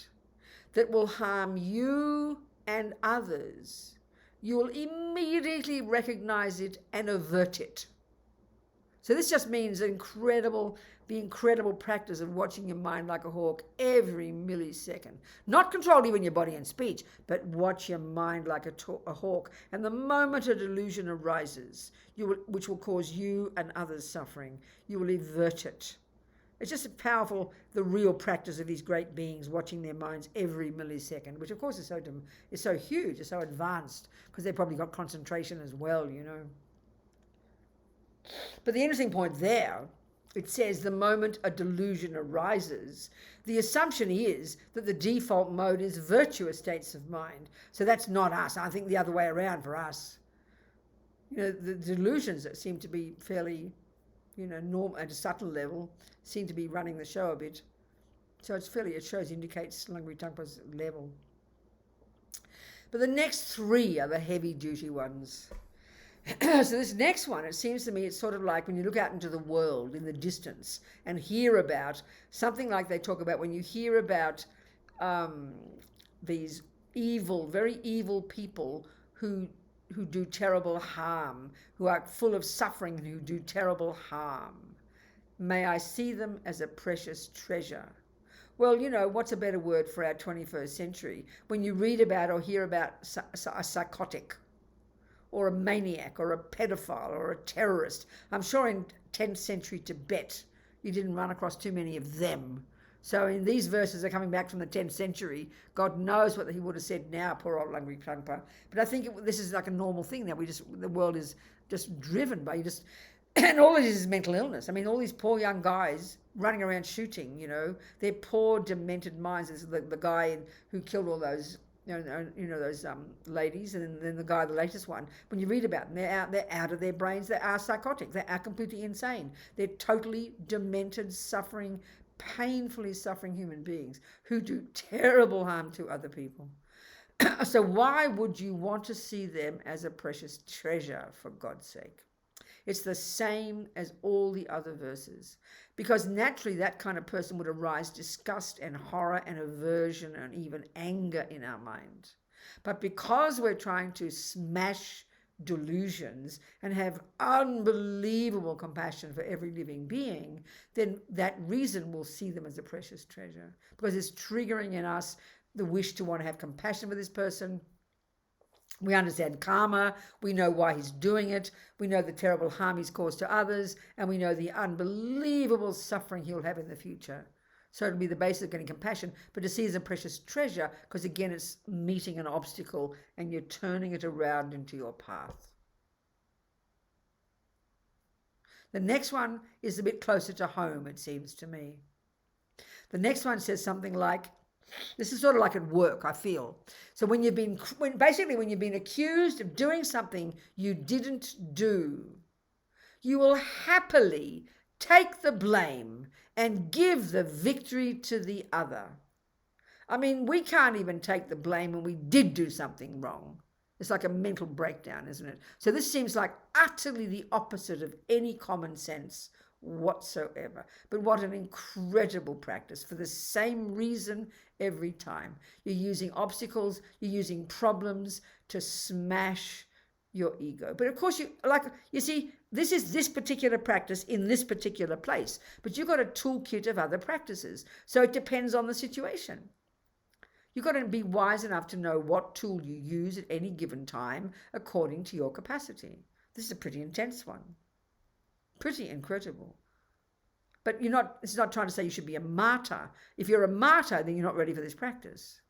that will harm you and others, you will immediately recognize it and avert it. So this just means the incredible practice of watching your mind like a hawk every millisecond. Not control even your body and speech, but watch your mind like a hawk. And the moment a delusion arises, which will cause you and others suffering, you will avert it. It's just powerful, the real practice of these great beings watching their minds every millisecond, which of course is so huge, it's so advanced, because they've probably got concentration as well, you know. But the interesting point there, it says the moment a delusion arises, the assumption is that the default mode is virtuous states of mind. So that's not us. I think the other way around for us. The delusions that seem to be fairly, normal at a subtle level, seem to be running the show a bit. So indicates Langri Tangpa's level. But the next three are the heavy duty ones. So this next one, it seems to me, it's sort of like when you look out into the world in the distance and hear about something like they talk about when you hear about these evil, very evil people who do terrible harm, who are full of suffering and who do terrible harm. May I see them as a precious treasure. Well, what's a better word for our 21st century? When you read about or hear about a psychotic, or a maniac, or a pedophile, or a terrorist. I'm sure in 10th century Tibet, you didn't run across too many of them. So in these verses are coming back from the 10th century. God knows what he would have said now, poor old Langri Tangpa. But I think this is like a normal thing that the world is just driven by and all it is mental illness. I mean, all these poor young guys running around shooting, their poor demented minds. There's the guy who killed all those those ladies, and then the latest one. When you read about them, they're out of their brains. They are psychotic. They are completely insane. They're totally demented, suffering, painfully suffering human beings who do terrible harm to other people. So why would you want to see them as a precious treasure, for God's sake? It's the same as all the other verses, because naturally that kind of person would arise disgust and horror and aversion and even anger in our mind. But because we're trying to smash delusions and have unbelievable compassion for every living being, then that reason will see them as a precious treasure, because it's triggering in us the wish to want to have compassion for this person. We understand karma, we know why he's doing it, we know the terrible harm he's caused to others, and we know the unbelievable suffering he'll have in the future. So it'll be the basis of getting compassion, but to see as a precious treasure, because again, it's meeting an obstacle and you're turning it around into your path. The next one is a bit closer to home, it seems to me. The next one says something like, this is sort of like at work, I feel. So when you've been accused of doing something you didn't do, you will happily take the blame and give the victory to the other. I mean, we can't even take the blame when we did do something wrong. It's like a mental breakdown, isn't it? So this seems like utterly the opposite of any common sense whatsoever. But what an incredible practice for the same reason every time. You're using obstacles, you're using problems to smash your ego. But of course, you see, this is this particular practice in this particular place, but you've got a toolkit of other practices. So it depends on the situation. You've got to be wise enough to know what tool you use at any given time according to your capacity. This is a pretty intense one. Pretty incredible. But it's not trying to say you should be a martyr. If you're a martyr, then you're not ready for this practice.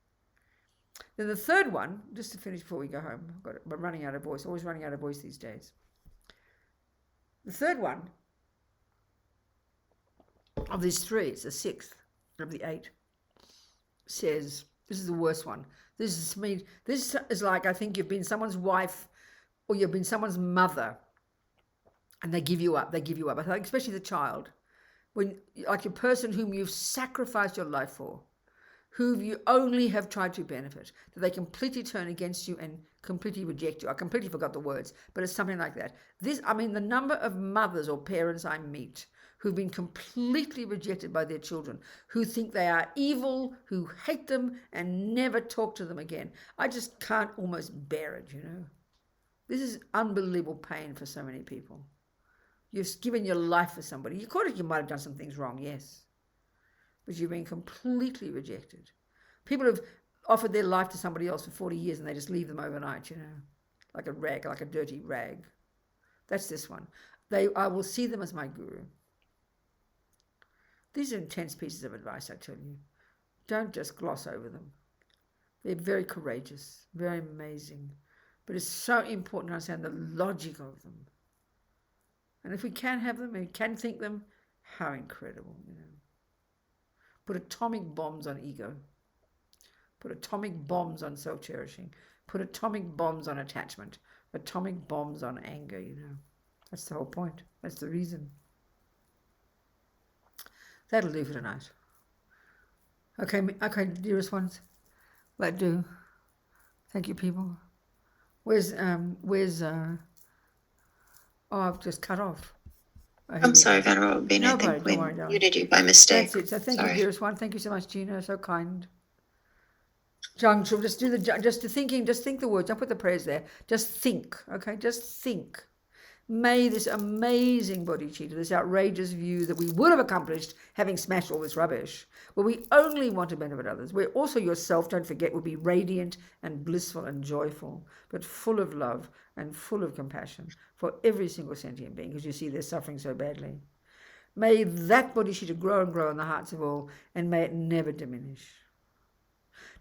Then the third one, just to finish before we go home, I'm running out of voice, always running out of voice these days. The third one of these three, it's the sixth of the 8, says, this is the worst one. This is like, I think you've been someone's wife or you've been someone's mother and they give you up. I think especially the child. When, like a person whom you've sacrificed your life for, whom you only have tried to benefit, that they completely turn against you and completely reject you. I completely forgot the words, but it's something like that. The number of mothers or parents I meet who've been completely rejected by their children, who think they are evil, who hate them and never talk to them again. I just can't almost bear it, This is unbelievable pain for so many people. You've given your life for somebody. Of course, you might have done some things wrong, yes. But you've been completely rejected. People have offered their life to somebody else for 40 years and they just leave them overnight, like a rag, like a dirty rag. That's this one. I will see them as my guru. These are intense pieces of advice, I tell you. Don't just gloss over them. They're very courageous, very amazing. But it's so important to understand the logic of them. And if we can have them and can think them, how incredible, you know. Put atomic bombs on ego. Put atomic bombs on self-cherishing. Put atomic bombs on attachment. Atomic bombs on anger, you know. That's the whole point. That's the reason. That'll do for tonight. Okay, dearest ones. That do. Thank you, people. Where's oh, I've just cut off.
I'm sorry, Venerable Bean. I think we muted you by mistake.
That's it. So thank you, dearest one. Thank you so much, Gina. So kind. Jung, just think the words. Don't put the prayers there. Just think, okay? Just think. May this amazing bodhicitta, this outrageous view that we would have accomplished having smashed all this rubbish, where we only want to benefit others, where also yourself, don't forget, will be radiant and blissful and joyful, but full of love and full of compassion for every single sentient being, because you see they're suffering so badly. May that bodhicitta grow and grow in the hearts of all, and may it never diminish.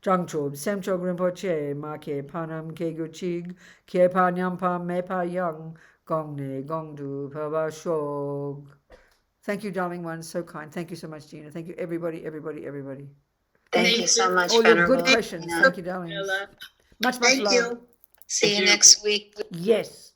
Jangchob, Semchog Rinpoche, Ma Ke Panam Ke Guchig, Ke Pa Nyampa Me Pa Yang, Gongne Gongdu Paba Shog. Thank you, darling ones. So kind. Thank you so much, Gina. Thank you, everybody.
Thank you so much,
all
Venerable.
your good questions. Thank you, darling. Much
Thank
love.
you. See you next week.
Yes.